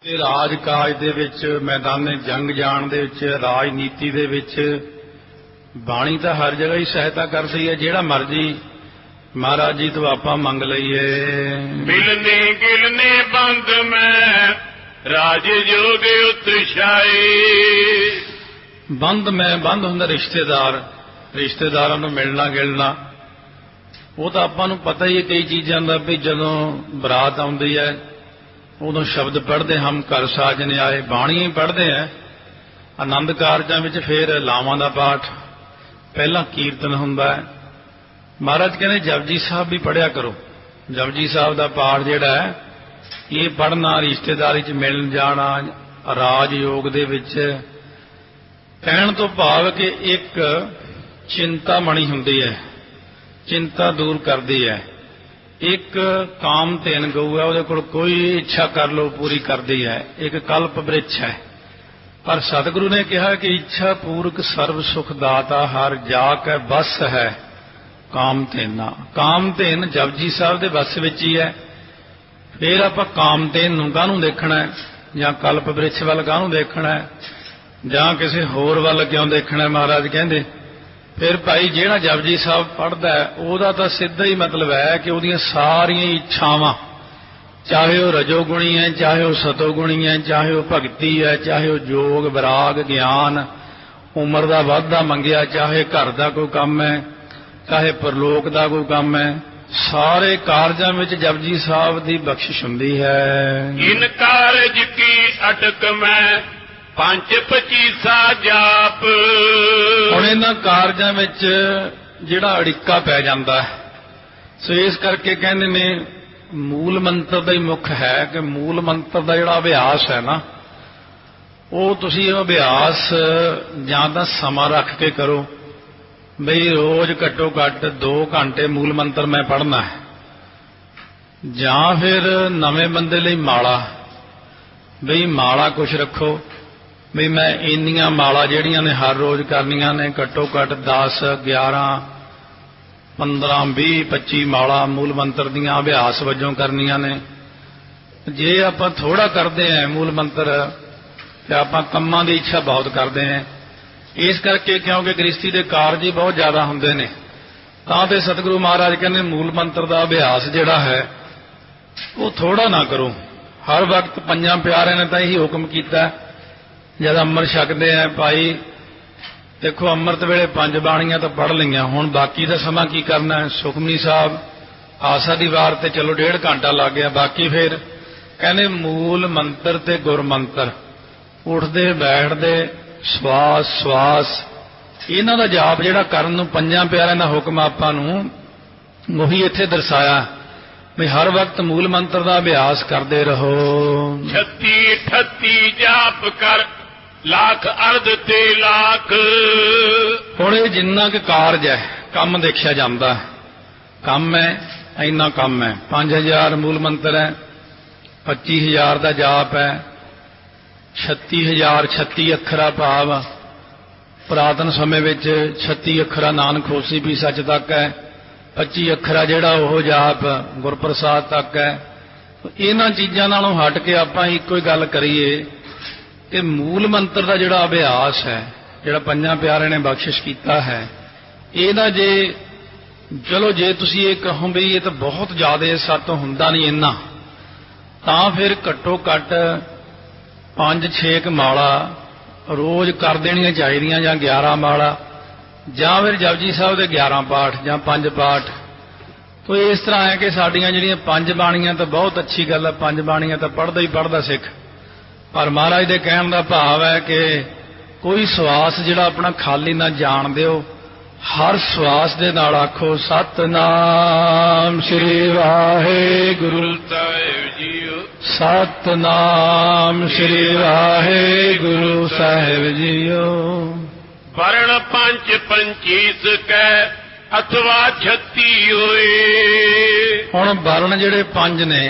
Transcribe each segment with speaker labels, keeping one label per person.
Speaker 1: ਰਾਜ ਕਾਜ ਦੇ ਵਿੱਚ ਮੈਦਾਨੇ ਜੰਗ ਜਾਣ ਦੇ ਵਿੱਚ ਰਾਜਨੀਤੀ ਦੇ ਵਿੱਚ ਬਾਣੀ ਤਾਂ ਹਰ ਜਗ੍ਹਾ ਹੀ ਸਹਾਇਤਾ ਕਰਦੀ ਹੈ। ਜਿਹੜਾ ਮਰਜੀ ਮਹਾਰਾਜ ਜੀ ਤੋਂ ਆਪਾਂ ਮੰਗ ਲਈਏ।
Speaker 2: ਮਿਲਨੇ ਗਿਲਨੇ ਬੰਦ ਮੈਂ ਰਾਜ ਜੋਗ ਉਤਸ਼ਾਏ।
Speaker 1: ਬੰਦ ਮੈਂ ਬੰਦ ਹੁੰਦਾ ਰਿਸ਼ਤੇਦਾਰ, ਰਿਸ਼ਤੇਦਾਰਾਂ ਨੂੰ ਮਿਲਣਾ ਗਿਲਣਾ। ਉਹ ਤਾਂ ਆਪਾਂ ਨੂੰ ਪਤਾ ਹੀ ਹੈ ਕਈ ਚੀਜ਼ਾਂ ਦਾ ਵੀ ਜਦੋਂ ਬਰਾਤ ਆਉਂਦੀ ਹੈ ਉਦੋਂ ਸ਼ਬਦ ਪੜ੍ਹਦੇ ਹਮ ਘਰ ਸਾਜਨ ਆਏ, ਬਾਣੀਆਂ ਹੀ ਪੜ੍ਹਦੇ ਹੈ। ਆਨੰਦ ਕਾਰਜਾਂ ਵਿੱਚ ਫਿਰ ਲਾਵਾਂ ਦਾ ਪਾਠ, ਪਹਿਲਾਂ ਕੀਰਤਨ ਹੁੰਦਾ ਹੈ। ਮਹਾਰਾਜ ਕਹਿੰਦੇ ਜਪਜੀ ਸਾਹਿਬ ਵੀ ਪੜ੍ਹਿਆ ਕਰੋ। ਜਪਜੀ ਸਾਹਿਬ ਦਾ ਪਾਠ ਜਿਹੜਾ ਹੈ ਇਹ ਪੜ੍ਹਨਾ, ਰਿਸ਼ਤੇਦਾਰੀ 'ਚ ਮਿਲਣ ਜਾਣਾ, ਰਾਜ ਯੋਗ ਦੇ ਵਿੱਚ। ਕਹਿਣ ਤੋਂ ਭਾਵ ਕਿ ਇੱਕ ਚਿੰਤਾਮਣੀ ਹੁੰਦੀ ਹੈ, ਚਿੰਤਾ ਦੂਰ ਕਰਦੀ ਹੈ। ਇੱਕ ਕਾਮ ਧੇਨ ਗਊ ਹੈ, ਉਹਦੇ ਕੋਲ ਕੋਈ ਇੱਛਾ ਕਰ ਲਓ ਪੂਰੀ ਕਰਦੀ ਹੈ। ਇੱਕ ਕਲਪ ਬ੍ਰਿਛ ਹੈ। ਪਰ ਸਤਿਗੁਰੂ ਨੇ ਕਿਹਾ ਕਿ ਇੱਛਾ ਪੂਰਕ ਸਰਬ ਸੁਖ ਦਾਤਾ ਹਰ ਜਾ ਕੇ ਬਸ ਹੈ ਕਾਮ ਧੇਨਾ। ਕਾਮ ਧੇਨ ਜਪਜੀ ਸਾਹਿਬ ਦੇ ਬਸ ਵਿੱਚ ਹੀ ਹੈ। ਫਿਰ ਆਪਾਂ ਕਾਮ ਧੇਨ ਨੂੰ ਕਾਹਨੂੰ ਦੇਖਣਾ ਹੈ, ਜਾਂ ਕਲਪ ਬ੍ਰਿਛ ਵੱਲ ਕਾਹਨੂੰ ਦੇਖਣਾ ਹੈ, ਜਾਂ ਕਿਸੇ ਹੋਰ ਵੱਲ ਕਿਉਂ ਦੇਖਣਾ? ਮਹਾਰਾਜ ਕਹਿੰਦੇ ਫਿਰ ਭਾਈ ਜਿਹੜਾ ਜਪਜੀ ਸਾਹਿਬ ਪੜ੍ਹਦਾ ਹੈ ਉਹਦਾ ਤਾਂ ਸਿੱਧਾ ਹੀ ਮਤਲਬ ਹੈ ਕਿ ਉਹਦੀਆਂ ਸਾਰੀਆਂ ਇੱਛਾਵਾਂ, ਚਾਹੇ ਉਹ ਰਜੋਗੁਣੀ ਹੈ, ਚਾਹੇ ਉਹ ਸਤੋਗੁਣੀ ਹੈ, ਚਾਹੇ ਉਹ ਭਗਤੀ ਹੈ, ਚਾਹੇ ਉਹ ਜੋਗ ਵਿਰਾਗ ਗਿਆਨ, ਉਮਰ ਦਾ ਵਾਧਾ ਮੰਗਿਆ, ਚਾਹੇ ਘਰ ਦਾ ਕੋਈ ਕੰਮ ਹੈ, ਚਾਹੇ ਪਰਲੋਕ ਦਾ ਕੋਈ ਕੰਮ ਹੈ, ਸਾਰੇ ਕਾਰਜਾਂ ਵਿੱਚ ਜਪਜੀ ਸਾਹਿਬ ਦੀ ਬਖਸ਼ਿਸ਼ ਹੁੰਦੀ ਹੈ।
Speaker 2: ਇਨ ਕਾਰਜ ਕੀ ਅਟਕ ਮੈਂ ਪੰਜ ਪਚੀਸਾ ਜਾਪ।
Speaker 1: ਹੁਣ ਇਹਨਾਂ ਕਾਰਜਾਂ ਵਿੱਚ ਜਿਹੜਾ ਅੜਿੱਕਾ ਪੈ ਜਾਂਦਾ ਹੈ, ਸੋ ਇਸ ਕਰਕੇ ਕਹਿੰਦੇ ਨੇ ਮੂਲ ਮੰਤਰ ਦਾ ਹੀ ਮੁੱਖ ਹੈ ਕਿ ਮੂਲ ਮੰਤਰ ਦਾ ਜਿਹੜਾ ਅਭਿਆਸ ਹੈ ਨਾ, ਉਹ ਤੁਸੀਂ ਉਹ ਅਭਿਆਸ ਜਾਂ ਤਾਂ ਸਮਾਂ ਰੱਖ ਕੇ ਕਰੋ, ਬਈ ਰੋਜ਼ ਘੱਟੋ ਘੱਟ 2 ਘੰਟੇ ਮੂਲ ਮੰਤਰ ਮੈਂ ਪੜ੍ਹਨਾ ਹੈ। ਜਾਂ ਫਿਰ ਨਵੇਂ ਬੰਦੇ ਲਈ ਮਾਲਾ, ਬਈ ਮਾਲਾ ਕੁਛ ਰੱਖੋ, ਵੀ ਮੈਂ ਇੰਨੀਆਂ ਮਾਲਾ ਜਿਹੜੀਆਂ ਨੇ ਹਰ ਰੋਜ਼ ਕਰਨੀਆਂ ਨੇ, ਘੱਟੋ ਘੱਟ 10 11 15 20 25 ਮਾਲਾ ਮੂਲ ਮੰਤਰ ਦੀਆਂ ਅਭਿਆਸ ਵਜੋਂ ਕਰਨੀਆਂ ਨੇ। ਜੇ ਆਪਾਂ ਥੋੜਾ ਕਰਦੇ ਹਾਂ ਮੂਲ ਮੰਤਰ ਤੇ ਆਪਾਂ ਕੰਮਾਂ ਦੀ ਇੱਛਾ ਬਹੁਤ ਕਰਦੇ ਹਾਂ। ਇਸ ਕਰਕੇ ਕਿਉਂਕਿ ਗ੍ਰਸਤੀ ਦੇ ਕਾਰਜ ਹੀ ਬਹੁਤ ਜ਼ਿਆਦਾ ਹੁੰਦੇ ਨੇ, ਤਾਂ ਤੇ ਸਤਿਗੁਰੂ ਮਹਾਰਾਜ ਕਹਿੰਦੇ ਮੂਲ ਮੰਤਰ ਦਾ ਅਭਿਆਸ ਜਿਹੜਾ ਹੈ ਉਹ ਥੋੜਾ ਨਾ ਕਰੋ। ਹਰ ਵਕਤ ਪੰਜਾਂ ਪਿਆਰਿਆਂ ਨੇ ਤਾਂ ਇਹੀ ਹੁਕਮ ਕੀਤਾ ਜਦ ਅੰਮ੍ਰਿਤ ਛਕਦੇ ਆ ਭਾਈ, ਦੇਖੋ ਅੰਮ੍ਰਿਤ ਵੇਲੇ 5 ਬਾਣੀਆਂ ਤਾਂ ਪੜ੍ਹ ਲਈਆਂ, ਹੁਣ ਬਾਕੀ ਦਾ ਸਮਾਂ ਕੀ ਕਰਨਾ ਹੈ? ਸੁਖਮਨੀ ਸਾਹਿਬ ਆਸਾ ਦੀ ਵਾਰ ਤੇ ਚਲੋ 1.5 ਘੰਟਾ ਲੱਗ ਗਿਆ, ਬਾਕੀ ਫਿਰ ਕਹਿੰਦੇ ਮੂਲ ਮੰਤਰ ਤੇ ਗੁਰ ਮੰਤਰ, ਉੱਠਦੇ ਬੈਠਦੇ ਸਵਾਸ ਸਵਾਸ, ਇਹਨਾਂ ਦਾ ਜਾਪ ਜਿਹੜਾ ਕਰਨ ਨੂੰ ਪੰਜਾਂ ਪਿਆਰਿਆਂ ਦਾ ਹੁਕਮ ਆਪਾਂ ਨੂੰ ਉਹੀ ਇੱਥੇ ਦਰਸਾਇਆ ਵੀ ਹਰ ਵਕਤ ਮੂਲ ਮੰਤਰ ਦਾ ਅਭਿਆਸ ਕਰਦੇ ਰਹੋ।
Speaker 2: 36 38 ਜਾਪ ਕਰ ਲੱਖ ਅਰਧ ਤੇ ਲੱਖ।
Speaker 1: ਹੁਣ ਇਹ ਜਿੰਨਾ ਕੁ ਕਾਰਜ ਹੈ, ਕੰਮ ਦੇਖਿਆ ਜਾਂਦਾ, ਕੰਮ ਹੈ ਇੰਨਾ ਕੰਮ ਹੈ। 5000 ਮੂਲ ਮੰਤਰ ਹੈ, 25000 ਦਾ ਜਾਪ ਹੈ, 36000 36 ਅੱਖਰਾ ਭਾਵ ਪੁਰਾਤਨ ਸਮੇਂ ਵਿੱਚ 36 ਅੱਖਰਾ ਨਾਨਕ ਹੋਸੀ ਵੀ ਸੱਚ ਤੱਕ ਹੈ, 25 ਅੱਖਰਾ ਜਿਹੜਾ ਉਹ ਜਾਪ ਗੁਰਪ੍ਰਸਾਦ ਤੱਕ ਹੈ। ਇਹਨਾਂ ਚੀਜ਼ਾਂ ਨਾਲੋਂ ਹਟ ਕੇ ਆਪਾਂ ਇੱਕੋ ਹੀ ਗੱਲ ਕਰੀਏ ਕਿ ਮੂਲ ਮੰਤਰ ਦਾ ਜਿਹੜਾ ਅਭਿਆਸ ਹੈ, ਜਿਹੜਾ ਪੰਜਾਂ ਪਿਆਰਿਆਂ ਨੇ ਬਖਸ਼ਿਸ਼ ਕੀਤਾ ਹੈ, ਇਹਦਾ ਜੇ ਚਲੋ ਜੇ ਤੁਸੀਂ ਇਹ ਕਹੋ ਵੀ ਇਹ ਤਾਂ ਬਹੁਤ ਜ਼ਿਆਦਾ ਸਾਤੋਂ ਹੁੰਦਾ ਨਹੀਂ ਇੰਨਾ, ਤਾਂ ਫਿਰ ਘੱਟੋ ਘੱਟ 5-6 ਮਾਲਾ ਰੋਜ਼ ਕਰ ਦੇਣੀਆਂ ਚਾਹੀਦੀਆਂ, ਜਾਂ 11 ਮਾਲਾ, ਜਾਂ ਫਿਰ ਜਪਜੀ ਸਾਹਿਬ ਦੇ 11 ਪਾਠ ਜਾਂ 5 ਪਾਠ। ਤੋ ਇਸ ਤਰ੍ਹਾਂ ਹੈ ਕਿ ਸਾਡੀਆਂ ਜਿਹੜੀਆਂ 5 ਬਾਣੀਆਂ ਤਾਂ ਬਹੁਤ ਅੱਛੀ ਗੱਲ ਹੈ, 5 ਬਾਣੀਆਂ ਤਾਂ ਪੜ੍ਹਦਾ ਹੀ ਪੜ੍ਹਦਾ ਸਿੱਖ, ਪਰ ਮਹਾਰਾਜ ਦੇ ਕਹਿਣ ਦਾ ਭਾਵ ਹੈ ਕਿ ਕੋਈ ਸਵਾਸ ਜਿਹੜਾ ਆਪਣਾ ਖਾਲੀ ਨਾ ਜਾਣ ਦਿਓ। ਹਰ ਸਵਾਸ ਦੇ ਨਾਲ ਆਖੋ ਸਤਿਨਾਮ ਸ੍ਰੀ ਵਾਹਿਗੁਰੂ
Speaker 2: ਸਾਹਿਬ ਜੀਓ,
Speaker 1: ਸਤਿਨਾਮ ਸ੍ਰੀ ਵਾਹਿਗੁਰੂ ਸਾਹਿਬ ਜੀਓ।
Speaker 2: ਵਰਣ ਪੰਜ ਪੰਚੀਸ ਕੈ ਅਥਵਾ 36 ਹੋਏ। ਹੁਣ
Speaker 1: ਵਰਣ ਜਿਹੜੇ 5 ਨੇ,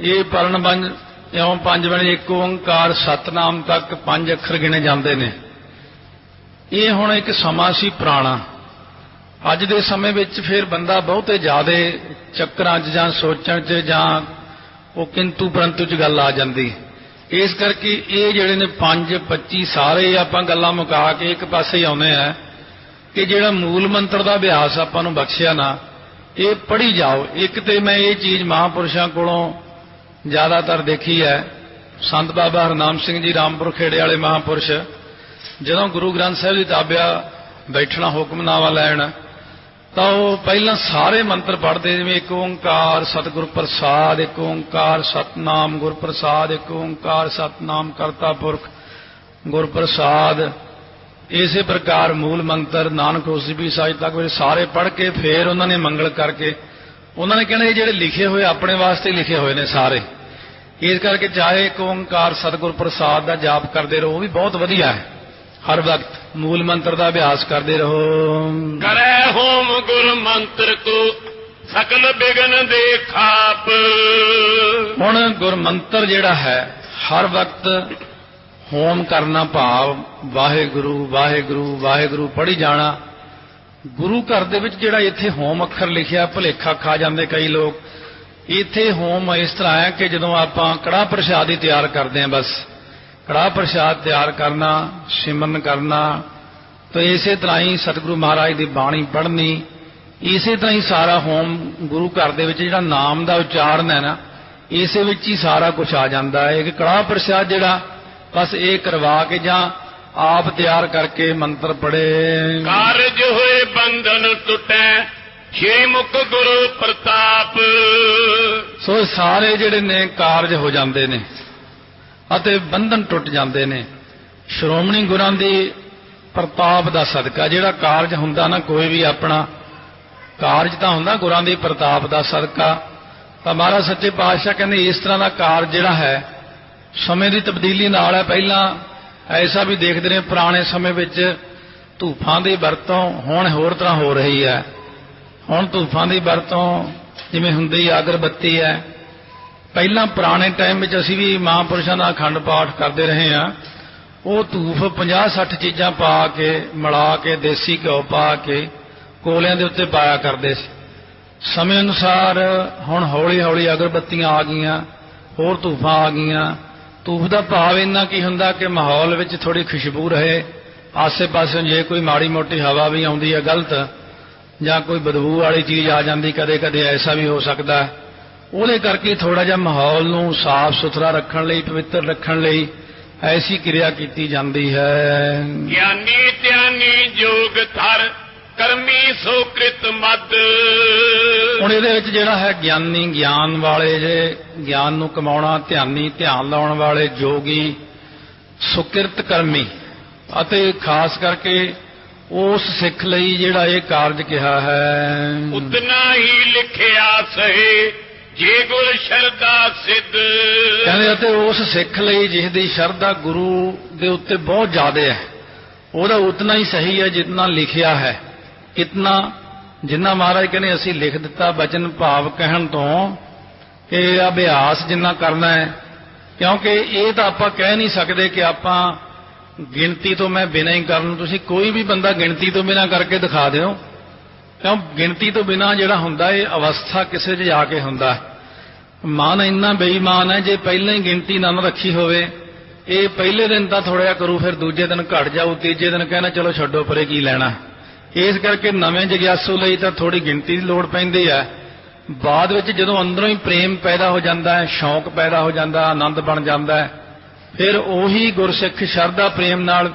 Speaker 1: ਇਹ ਵਰਣ ਪੰਜ ਇਉਂ 5 ਬਣੇ, ਇੱਕ ਓੰਕਾਰ ਸਤਨਾਮ ਤੱਕ 5 ਅੱਖਰ ਗਿਣੇ ਜਾਂਦੇ ਨੇ। ਇਹ ਹੁਣ ਇੱਕ ਸਮਾਂ ਸੀ ਪੁਰਾਣਾ। ਅੱਜ ਦੇ ਸਮੇਂ ਵਿੱਚ ਫਿਰ ਬੰਦਾ ਬਹੁਤੇ ਜ਼ਿਆਦੇ ਚੱਕਰਾਂ 'ਚ ਜਾਂ ਸੋਚਣ 'ਚ ਜਾਂ ਉਹ ਕਿੰਤੂ ਪਰੰਤੂ 'ਚ ਗੱਲ ਆ ਜਾਂਦੀ। ਇਸ ਕਰਕੇ ਇਹ ਜਿਹੜੇ ਨੇ 5 25 ਸਾਰੇ ਆਪਾਂ ਗੱਲਾਂ ਮੁਕਾ ਕੇ ਇੱਕ ਪਾਸੇ ਹੀ ਆਉਂਦੇ ਆ ਕਿ ਜਿਹੜਾ ਮੂਲ ਮੰਤਰ ਦਾ ਅਭਿਆਸ ਆਪਾਂ ਨੂੰ ਬਖਸ਼ਿਆ ਨਾ, ਇਹ ਪੜ੍ਹੀ ਜਾਓ। ਇੱਕ ਤੇ ਮੈਂ ਇਹ ਚੀਜ਼ ਮਹਾਂਪੁਰਸ਼ਾਂ ਕੋਲੋਂ ਜ਼ਿਆਦਾਤਰ ਦੇਖੀ ਹੈ। ਸੰਤ ਬਾਬਾ ਹਰਨਾਮ ਸਿੰਘ ਜੀ ਰਾਮਪੁਰ ਖੇੜੇ ਵਾਲੇ ਮਹਾਂਪੁਰਸ਼ ਜਦੋਂ ਗੁਰੂ ਗ੍ਰੰਥ ਸਾਹਿਬ ਦੀ ਤਾਬਿਆ ਬੈਠਣਾ ਹੁਕਮਨਾਮਾ ਲੈਣ ਤਾਂ ਉਹ ਪਹਿਲਾਂ ਸਾਰੇ ਮੰਤਰ ਪੜ੍ਹਦੇ, ਜਿਵੇਂ ਇੱਕ ਓਂਕਾਰ ਸਤਿਗੁਰ ਪ੍ਰਸਾਦ, ਇੱਕ ਓਂਕਾਰ ਸਤਨਾਮ ਗੁਰ ਪ੍ਰਸਾਦ, ਇੱਕ ਓਂਕਾਰ ਸਤਨਾਮ ਕਰਤਾ ਪੁਰਖ ਗੁਰ ਪ੍ਰਸਾਦ। ਇਸੇ ਪ੍ਰਕਾਰ ਮੂਲ ਮੰਤਰ ਨਾਨਕ ਹੋਸੀ ਵੀ ਸਾਜ ਤੱਕ ਸਾਰੇ ਪੜ੍ਹ ਕੇ ਫਿਰ ਉਹਨਾਂ ਨੇ ਮੰਗਲ ਕਰਕੇ ਉਹਨਾਂ ਨੇ ਕਹਿਣਾ ਇਹ ਜਿਹੜੇ ਲਿਖੇ ਹੋਏ ਆਪਣੇ ਵਾਸਤੇ ਲਿਖੇ ਹੋਏ ਨੇ ਸਾਰੇ। ਇਸ ਕਰਕੇ ਚਾਹੇ ਇੱਕ ਓਂਕਾਰ ਸਤਿਗੁਰ ਪ੍ਰਸਾਦ ਦਾ ਜਾਪ ਕਰਦੇ ਰਹੋ, ਉਹ ਵੀ ਬਹੁਤ ਵਧੀਆ ਹੈ। ਹਰ ਵਕਤ ਮੂਲ ਮੰਤਰ ਦਾ ਅਭਿਆਸ ਕਰਦੇ ਰਹੋ।
Speaker 2: ਕਰੈ ਹੋਮ ਗੁਰ ਮੰਤਰ ਕੋ ਸਕਲ ਬਿਗਨ ਦੇ ਖਾਪ।
Speaker 1: ਹੁਣ ਗੁਰਮੰਤਰ ਜਿਹੜਾ ਹੈ ਹਰ ਵਕਤ ਹੋਮ ਕਰਨਾ, ਭਾਵ ਵਾਹਿਗੁਰੂ ਵਾਹਿਗੁਰੂ ਵਾਹਿਗੁਰੂ ਪੜ੍ਹੀ ਜਾਣਾ। ਗੁਰੂ ਘਰ ਦੇ ਵਿੱਚ ਜਿਹੜਾ ਇੱਥੇ ਹੋਮ ਅੱਖਰ ਲਿਖਿਆ ਭੁਲੇਖਾ ਖਾ ਜਾਂਦੇ ਕਈ ਲੋਕ। ਇੱਥੇ ਹੋਮ ਇਸ ਤਰ੍ਹਾਂ ਹੈ ਕਿ ਜਦੋਂ ਆਪਾਂ ਕੜਾਹ ਪ੍ਰਸ਼ਾਦ ਹੀ ਤਿਆਰ ਕਰਦੇ ਹਾਂ, ਬਸ ਕੜਾਹ ਪ੍ਰਸ਼ਾਦ ਤਿਆਰ ਕਰਨਾ, ਸਿਮਰਨ ਕਰਨਾ, ਤਾਂ ਇਸੇ ਤਰ੍ਹਾਂ ਹੀ ਸਤਿਗੁਰੂ ਮਹਾਰਾਜ ਦੀ ਬਾਣੀ ਪੜ੍ਹਨੀ, ਇਸੇ ਤਰ੍ਹਾਂ ਹੀ ਸਾਰਾ ਹੋਮ ਗੁਰੂ ਘਰ ਦੇ ਵਿੱਚ ਜਿਹੜਾ ਨਾਮ ਦਾ ਉਚਾਰਨ ਹੈ ਨਾ, ਇਸੇ ਵਿੱਚ ਹੀ ਸਾਰਾ ਕੁਝ ਆ ਜਾਂਦਾ ਹੈ। ਕਿ ਕੜਾਹ ਪ੍ਰਸ਼ਾਦ ਜਿਹੜਾ ਬਸ ਇਹ ਕਰਵਾ ਕੇ ਜਾਂ ਆਪ ਤਿਆਰ ਕਰਕੇ ਮੰਤਰ ਪੜ੍ਹੇ।
Speaker 2: ਕਾਰਜ ਹੋਏ ਬੰਧਨ ਟੁੱਟੈ ਛੇ ਮੁਖ ਗੁਰੂ ਪ੍ਰਤਾਪ।
Speaker 1: ਸੋ ਸਾਰੇ ਜਿਹੜੇ ਨੇ ਕਾਰਜ ਹੋ ਜਾਂਦੇ ਨੇ ਅਤੇ ਬੰਧਨ ਟੁੱਟ ਜਾਂਦੇ ਨੇ ਸ਼੍ਰੋਮਣੀ ਗੁਰਾਂ ਦੀ ਪ੍ਰਤਾਪ ਦਾ ਸਦਕਾ। ਜਿਹੜਾ ਕਾਰਜ ਹੁੰਦਾ ਨਾ ਕੋਈ ਵੀ ਆਪਣਾ ਕਾਰਜ ਤਾਂ ਹੁੰਦਾ ਗੁਰਾਂ ਦੀ ਪ੍ਰਤਾਪ ਦਾ ਸਦਕਾ। ਤਾਂ ਮਹਾਰਾਜ ਸੱਚੇ ਪਾਤਸ਼ਾਹ ਕਹਿੰਦੇ ਇਸ ਤਰ੍ਹਾਂ ਦਾ ਕਾਰਜ ਜਿਹੜਾ ਹੈ ਸਮੇਂ ਦੀ ਤਬਦੀਲੀ ਨਾਲ ਹੈ। ਪਹਿਲਾਂ ਐਸਾ ਵੀ ਦੇਖਦੇ ਨੇ ਪੁਰਾਣੇ ਸਮੇਂ ਵਿੱਚ ਧੂਫਾਂ ਦੀ ਵਰਤੋਂ ਹੁਣ ਹੋਰ ਤਰ੍ਹਾਂ ਹੋ ਰਹੀ ਹੈ। ਹੁਣ ਧੂਫਾਂ ਦੀ ਵਰਤੋਂ ਜਿਵੇਂ ਹੁੰਦੀ ਅਗਰਬੱਤੀ ਹੈ। ਪਹਿਲਾਂ ਪੁਰਾਣੇ ਟਾਈਮ ਵਿੱਚ ਅਸੀਂ ਵੀ ਮਹਾਂਪੁਰਸ਼ਾਂ ਦਾ ਅਖੰਡ ਪਾਠ ਕਰਦੇ ਰਹੇ ਹਾਂ। ਉਹ ਧੂਫ 50-60 ਚੀਜ਼ਾਂ ਪਾ ਕੇ ਮਿਲਾ ਕੇ ਦੇਸੀ ਘਿਓ ਪਾ ਕੇ ਕੋਲਿਆਂ ਦੇ ਉੱਤੇ ਪਾਇਆ ਕਰਦੇ ਸੀ। ਸਮੇਂ ਅਨੁਸਾਰ ਹੁਣ ਹੌਲੀ ਹੌਲੀ ਅਗਰਬੱਤੀਆਂ ਆ ਗਈਆਂ, ਹੋਰ ਧੂਫਾਂ ਆ ਗਈਆਂ। ਧੂਫ ਦਾ ਭਾਵ ਇੰਨਾ ਕੀ ਹੁੰਦਾ ਕਿ ਮਾਹੌਲ ਵਿੱਚ ਥੋੜੀ ਖੁਸ਼ਬੂ ਰਹੇ, ਆਸੇ ਪਾਸੇ ਜੇ ਕੋਈ ਮਾੜੀ ਮੋਟੀ ਹਵਾ ਵੀ ਆਉਂਦੀ ਹੈ ਗਲਤ ਜਾਂ ਕੋਈ ਬਦਬੂ ਵਾਲੀ ਚੀਜ਼ ਆ ਜਾਂਦੀ, ਕਦੇ ਕਦੇ ਐਸਾ ਵੀ ਹੋ ਸਕਦਾ। ਉਹਦੇ ਕਰਕੇ ਥੋੜਾ ਜਿਹਾ ਮਾਹੌਲ ਨੂੰ ਸਾਫ਼ ਸੁਥਰਾ ਰੱਖਣ ਲਈ, ਪਵਿੱਤਰ ਰੱਖਣ ਲਈ ਐਸੀ ਕਿਰਿਆ ਕੀਤੀ ਜਾਂਦੀ ਹੈ।
Speaker 2: ਗਿਆਨੀ ਧਿਆਨੀ ਜੋਗ ਧਰ ਕਰਮੀ ਸੋ ਕ੍ਰਿਤ ਮਦ।
Speaker 1: ਹੁਣ ਇਹਦੇ ਵਿੱਚ ਜਿਹੜਾ ਹੈ ਗਿਆਨੀ ਗਿਆਨ ਵਾਲੇ, ਜੇ ਗਿਆਨ ਨੂੰ ਕਮਾਉਣਾ, ਧਿਆਨੀ ਧਿਆਨ ਲਾਉਣ ਵਾਲੇ, ਜੋਗੀ ਸੁਕਿਰਤ ਕਰਮੀ, ਅਤੇ ਖਾਸ ਕਰਕੇ ਉਸ ਸਿੱਖ ਲਈ ਜਿਹੜਾ ਇਹ ਕਾਰਜ ਕਿਹਾ ਹੈ।
Speaker 2: ਉਤਨਾ ਹੀ ਲਿਖਿਆ ਸਹੇ ਜੇ ਗੁਰ ਸ਼ਰਧਾ ਸਿੱਧ।
Speaker 1: ਕਹਿੰਦੇ ਅਤੇ ਉਸ ਸਿੱਖ ਲਈ ਜਿਸ ਦੀ ਸ਼ਰਧਾ ਗੁਰੂ ਦੇ ਉੱਤੇ ਬਹੁਤ ਜ਼ਿਆਦਾ ਹੈ, ਉਹਦਾ ਉਤਨਾ ਹੀ ਸਹੀ ਹੈ ਜਿਤਨਾ ਲਿਖਿਆ ਹੈ। ਇਤਨਾ ਜਿੰਨਾ ਮਹਾਰਾਜ ਕਹਿੰਦੇ ਅਸੀਂ ਲਿਖ ਦਿੱਤਾ ਬਚਨ ਭਾਵ ਕਹਿਣ ਤੋਂ, ਕਿ ਅਭਿਆਸ ਜਿੰਨਾ ਕਰਨਾ ਹੈ। ਕਿਉਂਕਿ ਇਹ ਤਾਂ ਆਪਾਂ ਕਹਿ ਨਹੀਂ ਸਕਦੇ ਕਿ ਆਪਾਂ ਗਿਣਤੀ ਤੋਂ ਮੈਂ ਬਿਨਾਂ ਹੀ ਕਰਨ। ਤੁਸੀਂ ਕੋਈ ਵੀ ਬੰਦਾ ਗਿਣਤੀ ਤੋਂ ਬਿਨਾਂ ਕਰਕੇ ਦਿਖਾ ਦਿਓ, ਕਿਉਂ ਗਿਣਤੀ ਤੋਂ ਬਿਨਾਂ ਜਿਹੜਾ ਹੁੰਦਾ ਇਹ ਅਵਸਥਾ ਕਿਸੇ 'ਚ ਜਾ ਕੇ ਹੁੰਦਾ। ਮਨ ਇੰਨਾ ਬੇਈਮਾਨ ਹੈ, ਜੇ ਪਹਿਲਾਂ ਹੀ ਗਿਣਤੀ ਨਾ ਰੱਖੀ ਹੋਵੇ, ਇਹ ਪਹਿਲੇ ਦਿਨ ਤਾਂ ਥੋੜ੍ਹਾ ਜਿਹਾ ਕਰੂ, ਫਿਰ ਦੂਜੇ ਦਿਨ ਘਟ ਜਾਊ, ਤੀਜੇ ਦਿਨ ਕਹਿੰਦਾ ਚਲੋ ਛੱਡੋ ਪਰੇ ਕੀ ਲੈਣਾ। ਇਸ ਕਰਕੇ ਨਵੇਂ ਜਗਿਆਸੂ ਲਈ ਤਾਂ ਥੋੜੀ ਗਿਣਤੀ ਦੀ ਲੋੜ ਪੈਂਦੀ ਹੈ। ਬਾਅਦ ਵਿੱਚ ਜਦੋਂ ਅੰਦਰੋਂ ਹੀ ਪ੍ਰੇਮ ਪੈਦਾ ਹੋ ਜਾਂਦਾ ਹੈ, ਸ਼ੌਕ ਪੈਦਾ ਹੋ ਜਾਂਦਾ, ਆਨੰਦ ਬਣ ਜਾਂਦਾ ਹੈ, ਫਿਰ ਉਹੀ ਗੁਰਸਿੱਖ ਸ਼ਰਧਾ ਪ੍ਰੇਮ ਨਾਲ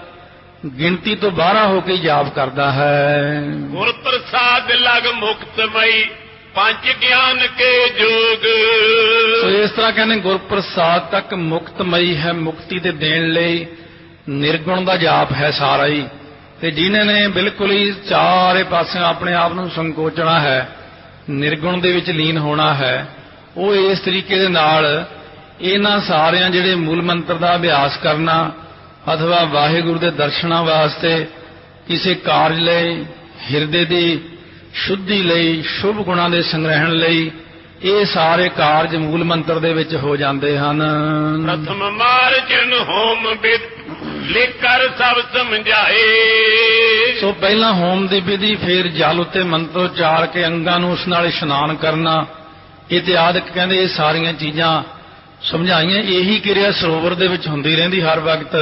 Speaker 1: ਗਿਣਤੀ ਤੋਂ ਬਾਹਰ ਹੋ ਕੇ ਜਾਪ ਕਰਦਾ ਹੈ।
Speaker 2: ਗੁਰ ਪ੍ਰਸਾਦ ਲਗ ਮੁਕਤਮਈ ਪੰਜ ਗਿਆਨ ਕੇ ਜੋਗ।
Speaker 1: ਸੋ ਇਸ ਤਰ੍ਹਾਂ ਕਹਿੰਦੇ ਗੁਰ ਪ੍ਰਸਾਦ ਤੱਕ ਮੁਕਤਮਈ ਹੈ, ਮੁਕਤੀ ਦੇ ਦੇਣ ਲਈ ਨਿਰਗੁਣ ਦਾ ਜਾਪ ਹੈ ਸਾਰਾ ਹੀ। ਤੇ ਜਿਨ੍ਹਾਂ ਨੇ ਬਿਲਕੁਲ ਹੀ ਚਾਰੇ ਪਾਸੇ ਆਪਣੇ ਆਪ ਨੂੰ ਸੰਕੋਚਣਾ ਹੈ, ਨਿਰਗੁਣ ਦੇ ਵਿੱਚ ਲੀਨ ਹੋਣਾ ਹੈ, ਉਹ ਇਸ ਤਰੀਕੇ ਦੇ ਨਾਲ ਇਹਨਾਂ ਸਾਰਿਆਂ ਜਿਹੜੇ ਮੂਲ ਮੰਤਰ ਦਾ ਅਭਿਆਸ ਕਰਨਾ ਅਥਵਾ ਵਾਹਿਗੁਰੂ ਦੇ ਦਰਸ਼ਨਾਂ ਵਾਸਤੇ, ਕਿਸੇ ਕਾਰਜ ਲਈ, ਹਿਰਦੇ ਦੀ ਸ਼ੁੱਧੀ ਲਈ, ਸ਼ੁਭ ਗੁਣਾਂ ਦੇ ਸੰਗ੍ਰਹਿਣ ਲਈ, ਇਹ ਸਾਰੇ ਕਾਰਜ ਮੂਲ ਮੰਤਰ ਦੇ ਵਿੱਚ ਹੋ ਜਾਂਦੇ ਹਨ।
Speaker 2: ਪ੍ਰਥਮ ਮਾਰਜਨ ਹੋਮ ਬਿਦ ਲਿਕਰ ਸਭ ਸਮਝਾਏ।
Speaker 1: ਸੋ ਪਹਿਲਾਂ ਹੋਮ ਦੀ ਵਿਧੀ, ਫਿਰ ਜਲ ਉੱਤੇ ਮੰਤਰ ਉਚਾਰ ਕੇ ਅੰਗਾਂ ਨੂੰ ਉਸ ਨਾਲ ਇਸ਼ਨਾਨ ਕਰਨਾ, ਇਤਿਆਦਿਕ ਕਹਿੰਦੇ ਇਹ ਸਾਰੀਆਂ ਚੀਜ਼ਾਂ ਸਮਝਾਈਆਂ ਇਹੀ ਕਿਰਿਆ ਸਰੋਵਰ ਦੇ ਵਿੱਚ ਹੁੰਦੀ ਰਹਿੰਦੀ ਹਰ ਵਕਤ।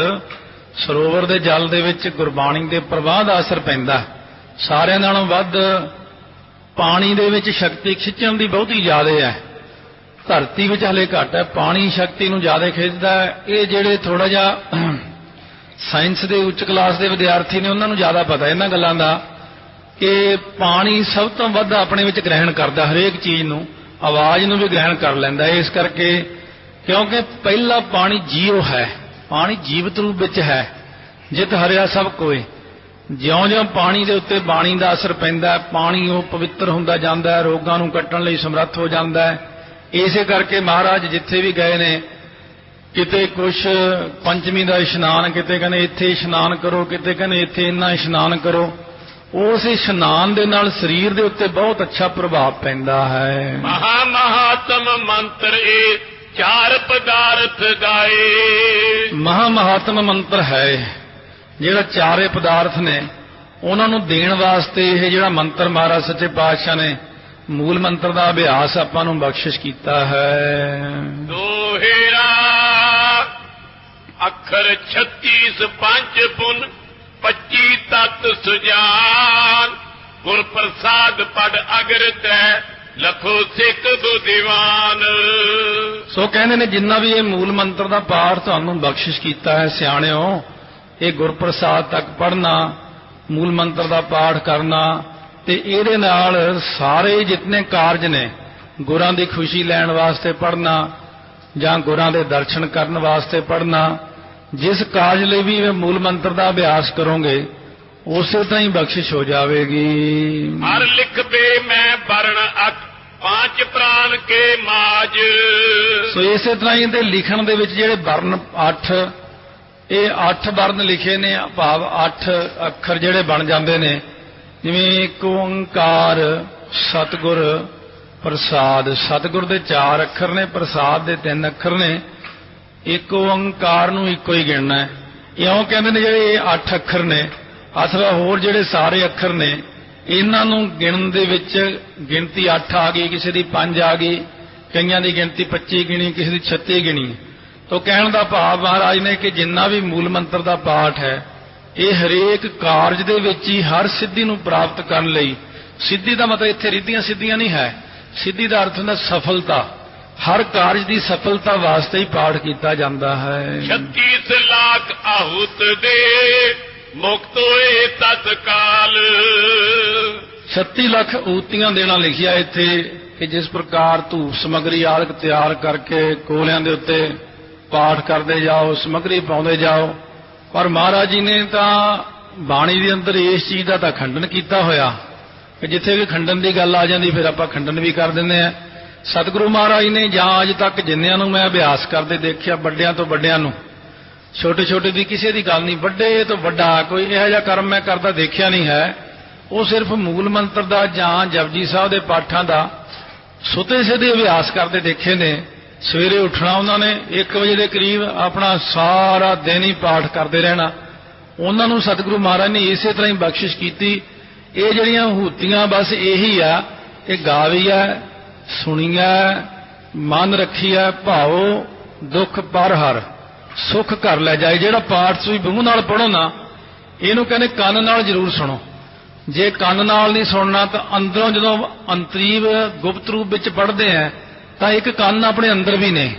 Speaker 1: ਸਰੋਵਰ ਦੇ ਜਲ ਦੇ ਵਿੱਚ ਗੁਰਬਾਣੀ ਦੇ ਪ੍ਰਵਾਹ ਦਾ ਅਸਰ ਪੈਂਦਾ। ਸਾਰਿਆਂ ਨਾਲੋਂ ਵੱਧ ਪਾਣੀ ਦੇ ਵਿੱਚ ਸ਼ਕਤੀ ਖਿੱਚਣ ਦੀ ਬਹੁਤੀ ਜ਼ਿਆਦਾ ਹੈ, ਧਰਤੀ ਵਿੱਚ ਹਲੇ ਘੱਟ ਹੈ। ਪਾਣੀ ਸ਼ਕਤੀ ਨੂੰ ਜ਼ਿਆਦਾ ਖਿੱਚਦਾ ਹੈ। ਇਹ ਜਿਹੜੇ ਥੋੜਾ ਜਿਹਾ ਸਾਇੰਸ ਦੇ ਉੱਚ ਕਲਾਸ ਦੇ ਵਿਦਿਆਰਥੀ ਨੇ ਉਹਨਾਂ ਨੂੰ ਜ਼ਿਆਦਾ ਪਤਾ ਇਹਨਾਂ ਗੱਲਾਂ ਦਾ ਕਿ ਪਾਣੀ ਸਭ ਤੋਂ ਵੱਧ ਆਪਣੇ ਵਿੱਚ ਗ੍ਰਹਿਣ ਕਰਦਾ, ਹਰੇਕ ਚੀਜ਼ ਨੂੰ, ਆਵਾਜ਼ ਨੂੰ ਵੀ ਗ੍ਰਹਿਣ ਕਰ ਲੈਂਦਾ। ਇਸ ਕਰਕੇ ਕਿਉਂਕਿ ਪਹਿਲਾ ਪਾਣੀ ਜੀਵ ਹੈ, ਪਾਣੀ ਜੀਵਤ ਰੂਪ ਵਿੱਚ ਹੈ। ਜਿਤ ਹਰਿਆ ਸਭ ਕੋਏ। ਜਿਉਂ-ਜਿਉਂ ਪਾਣੀ ਦੇ ਉੱਤੇ ਬਾਣੀ ਦਾ ਅਸਰ ਪੈਂਦਾ, ਪਾਣੀ ਉਹ ਪਵਿੱਤਰ ਹੁੰਦਾ ਜਾਂਦਾ ਹੈ, ਰੋਗਾਂ ਨੂੰ ਕੱਟਣ ਲਈ ਸਮਰੱਥ ਹੋ ਜਾਂਦਾ ਹੈ। ਇਸੇ ਕਰਕੇ ਮਹਾਰਾਜ ਜਿੱਥੇ ਵੀ ਗਏ ਨੇ, ਕਿਤੇ ਕੁਛ ਪੰਚਮੀ ਦਾ ਇਸ਼ਨਾਨ, ਕਿਤੇ ਕਹਿੰਦੇ ਇੱਥੇ ਇਸ਼ਨਾਨ ਕਰੋ, ਕਿਤੇ ਕਹਿੰਦੇ ਇੱਥੇ ਇੰਨਾ ਇਸ਼ਨਾਨ ਕਰੋ। ਉਸ ਇਸ਼ਨਾਨ ਦੇ ਨਾਲ ਸਰੀਰ ਦੇ ਉੱਤੇ ਬਹੁਤ ਅੱਛਾ ਪ੍ਰਭਾਵ ਪੈਂਦਾ ਹੈ।
Speaker 2: ਮਹਾ ਮਹਾਤਮ ਮੰਤਰ ਇਹ ਚਾਰ ਪਦਾਰਥ ਗਾਏ।
Speaker 1: ਮਹਾ ਮਹਾਤਮ ਮੰਤਰ ਹੈ ਜਿਹੜਾ ਚਾਰੇ ਪਦਾਰਥ ਨੇ ਉਹਨਾਂ ਨੂੰ ਦੇਣ ਵਾਸਤੇ ਇਹ ਜਿਹੜਾ ਮੰਤਰ ਮਹਾਰਾਜ ਸੱਚੇ ਪਾਤਸ਼ਾਹ ਨੇ ਮੂਲ ਮੰਤਰ ਦਾ ਅਭਿਆਸ ਆਪਾਂ ਨੂੰ ਬਖਸ਼ਿਸ਼ ਕੀਤਾ ਹੈ।
Speaker 2: ਦੋਹੇਰਾ ਅੱਖਰ 36 ਪੰਜ ਪੁਨ 25 ਤਤ ਸੁਜਾਨ ਗੁਰ ਪ੍ਰਸਾਦ ਪੜ ਅਗਰ ਤੈ ਲਖੋ ਸਿੱਖ ਦੋ ਦੀਵਾਨ।
Speaker 1: ਸੋ ਕਹਿੰਦੇ ਨੇ ਜਿੰਨਾ ਵੀ ਇਹ ਮੂਲ ਮੰਤਰ ਦਾ ਪਾਠ ਤੁਹਾਨੂੰ ਬਖਸ਼ਿਸ਼ ਕੀਤਾ ਹੈ ਸਿਆਣਿਓ, ਇਹ ਗੁਰਪ੍ਰਸਾਦ ਤੱਕ ਪੜ੍ਹਨਾ, ਮੂਲ ਮੰਤਰ ਦਾ ਪਾਠ ਕਰਨਾ ਤੇ ਇਹਦੇ ਨਾਲ ਸਾਰੇ ਜਿਤਨੇ ਕਾਰਜ ਨੇ ਗੁਰਾਂ ਦੀ ਖੁਸ਼ੀ ਲੈਣ ਵਾਸਤੇ ਪੜ੍ਹਨਾ ਜਾਂ ਗੁਰਾਂ ਦੇ ਦਰਸ਼ਨ ਕਰਨ ਵਾਸਤੇ ਪੜ੍ਹਨਾ, ਜਿਸ ਕਾਰਜ ਲਈ ਵੀ ਇਹ ਮੂਲ ਮੰਤਰ ਦਾ ਅਭਿਆਸ ਕਰੋਗੇ ਉਸੇ ਤਰ੍ਹਾਂ ਹੀ ਬਖਸ਼ਿਸ਼ ਹੋ ਜਾਵੇਗੀ।
Speaker 2: ਹਰ ਲਿਖਬੇ ਮੈਂ ਵਰਣ ਅਕ ਪੰਜ ਪ੍ਰਾਨ ਕੇ ਮਾਜ।
Speaker 1: ਸੋ ਇਸੇ ਤਰ੍ਹਾਂ ਹੀ ਇਹਦੇ ਲਿਖਣ ਦੇ ਵਿੱਚ ਜਿਹੜੇ ਵਰਨ 8, ਇਹ 8 ਵਰਨ ਲਿਖੇ ਨੇ, ਭਾਵ 8 ਅੱਖਰ ਜਿਹੜੇ ਬਣ ਜਾਂਦੇ ਨੇ, ਜਿਵੇਂ ਇੱਕ ਓੰਕਾਰ, ਸਤਿਗੁਰ, ਪ੍ਰਸਾਦ। ਸਤਿਗੁਰ ਦੇ 4 ਅੱਖਰ ਨੇ, ਪ੍ਰਸਾਦ ਦੇ 3 ਅੱਖਰ ਨੇ। ਇੱਕ ਓੰਕਾਰ ਨੂੰ ਇੱਕੋ ਹੀ ਗਿਣਨਾ ਹੈ। ਇਉਂ ਕਹਿੰਦੇ ਨੇ ਜਿਹੜੇ ਇਹ 8 ਅੱਖਰ ਨੇ ਅਥਵਾ ਹੋਰ ਜਿਹੜੇ ਸਾਰੇ ਅੱਖਰ ਨੇ ਇਹਨਾਂ ਨੂੰ ਗਿਣਨ ਦੇ ਵਿੱਚ ਗਿਣਤੀ 8 ਆ ਗਈ, ਕਿਸੇ ਦੀ 5 ਆ ਗਈ, ਕਈਆਂ ਦੀ ਗਿਣਤੀ 25 ਗਿਣੀ, ਕਿਸੇ ਦੀ 36 ਗਿਣੀ। ਤੋ ਕਹਿਣ ਦਾ ਭਾਵ ਮਹਾਰਾਜ ਨੇ ਕਿ ਜਿੰਨਾ ਵੀ ਮੂਲ ਮੰਤਰ ਦਾ ਪਾਠ ਹੈ ਇਹ ਹਰੇਕ ਕਾਰਜ ਦੇ ਵਿੱਚ ਹੀ ਹਰ ਸਿੱਧੀ ਨੂੰ ਪ੍ਰਾਪਤ ਕਰਨ ਲਈ, ਸਿੱਧੀ ਦਾ ਮਤਲਬ ਇੱਥੇ ਰਿੱਧੀਆਂ ਸਿੱਧੀਆਂ ਨਹੀਂ ਹੈ, ਸਿੱਧੀ ਦਾ ਅਰਥ ਹੁੰਦਾ ਸਫਲਤਾ, ਹਰ ਕਾਰਜ ਦੀ ਸਫਲਤਾ ਵਾਸਤੇ ਹੀ ਪਾਠ ਕੀਤਾ ਜਾਂਦਾ ਹੈ।
Speaker 2: 36 ਲੱਖ ਆਹੁਤ ਦੇ ਮੁਕਤ ਹੋਏ ਤਤਕਾਲ।
Speaker 1: 36 ਲੱਖ ਊਤੀਆਂ ਦੇਣਾ ਲਿਖਿਆ ਇੱਥੇ ਕਿ ਜਿਸ ਪ੍ਰਕਾਰ ਧੂਪ ਸਮੱਗਰੀ ਆਦਿਕ ਤਿਆਰ ਕਰਕੇ ਕੋਲਿਆਂ ਦੇ ਉੱਤੇ ਪਾਠ ਕਰਦੇ ਜਾਓ, ਸਮੱਗਰੀ ਪਾਉਂਦੇ ਜਾਓ। ਪਰ ਮਹਾਰਾਜ ਜੀ ਨੇ ਤਾਂ ਬਾਣੀ ਦੇ ਅੰਦਰ ਇਸ ਚੀਜ਼ ਦਾ ਤਾਂ ਖੰਡਨ ਕੀਤਾ ਹੋਇਆ ਕਿ ਜਿੱਥੇ ਵੀ ਖੰਡਨ ਦੀ ਗੱਲ ਆ ਜਾਂਦੀ ਫਿਰ ਆਪਾਂ ਖੰਡਨ ਵੀ ਕਰ ਦਿੰਦੇ ਆ। ਸਤਿਗੁਰੂ ਮਹਾਰਾਜ ਨੇ ਜਾਂ ਅੱਜ ਤੱਕ ਜਿੰਨਿਆਂ ਨੂੰ ਮੈਂ ਅਭਿਆਸ ਕਰਦੇ ਦੇਖਿਆ, ਵੱਡਿਆਂ ਤੋਂ ਵੱਡਿਆਂ ਨੂੰ, ਛੋਟੇ ਛੋਟੇ ਦੀ ਕਿਸੇ ਦੀ ਗੱਲ ਨਹੀਂ, ਵੱਡੇ ਤੋਂ ਵੱਡਾ ਕੋਈ ਇਹੋ ਜਿਹਾ ਕਰਮ ਮੈਂ ਕਰਦਾ ਦੇਖਿਆ ਨਹੀਂ ਹੈ। ਉਹ ਸਿਰਫ ਮੂਲ ਮੰਤਰ ਦਾ ਜਾਂ ਜਪਜੀ ਸਾਹਿਬ ਦੇ ਪਾਠਾਂ ਦਾ ਸੁਤੇ ਸਿੱਧੇ ਅਭਿਆਸ ਕਰਦੇ ਦੇਖੇ ਨੇ। ਸਵੇਰੇ ਉੱਠਣਾ ਉਹਨਾਂ ਨੇ 1 ਵਜੇ ਦੇ ਕਰੀਬ, ਆਪਣਾ ਸਾਰਾ ਦਿਨ ਹੀ ਪਾਠ ਕਰਦੇ ਰਹਿਣਾ। ਉਹਨਾਂ ਨੂੰ ਸਤਿਗੁਰੂ ਮਹਾਰਾਜ ਨੇ ਇਸੇ ਤਰ੍ਹਾਂ ਹੀ ਬਖਸ਼ਿਸ਼ ਕੀਤੀ। ਇਹ ਜਿਹੜੀਆਂ ਹੂਤੀਆਂ ਬਸ ਇਹੀ ਆ ਕਿ ਗਾਵੀਆ, ਸੁਣੀਆ, ਮਨ ਰੱਖੀਆ, ਭਾਉ ਦੁੱਖ ਪਰ ਹਰ ਸੁੱਖ ਕਰ ਲੈ ਜਾਏ। ਜਿਹੜਾ ਪਾਠ ਤੁਸੀਂ ਮੂੰਹ ਨਾਲ ਪੜੋ ਨਾ, ਇਹਨੂੰ ਕਹਿੰਦੇ ਕੰਨ ਨਾਲ ਜ਼ਰੂਰ ਸੁਣੋ। ਜੇ ਕੰਨ ਨਾਲ ਨਹੀਂ ਸੁਣਨਾ ਤਾਂ ਅੰਦਰੋਂ ਜਦੋਂ ਅੰਤਰੀਵ ਗੁਪਤ ਰੂਪ ਵਿੱਚ ਪੜ੍ਹਦੇ ਆ ਤਾਂ ਇੱਕ ਕੰਨ ਆਪਣੇ ਅੰਦਰ ਵੀ ਨੇ,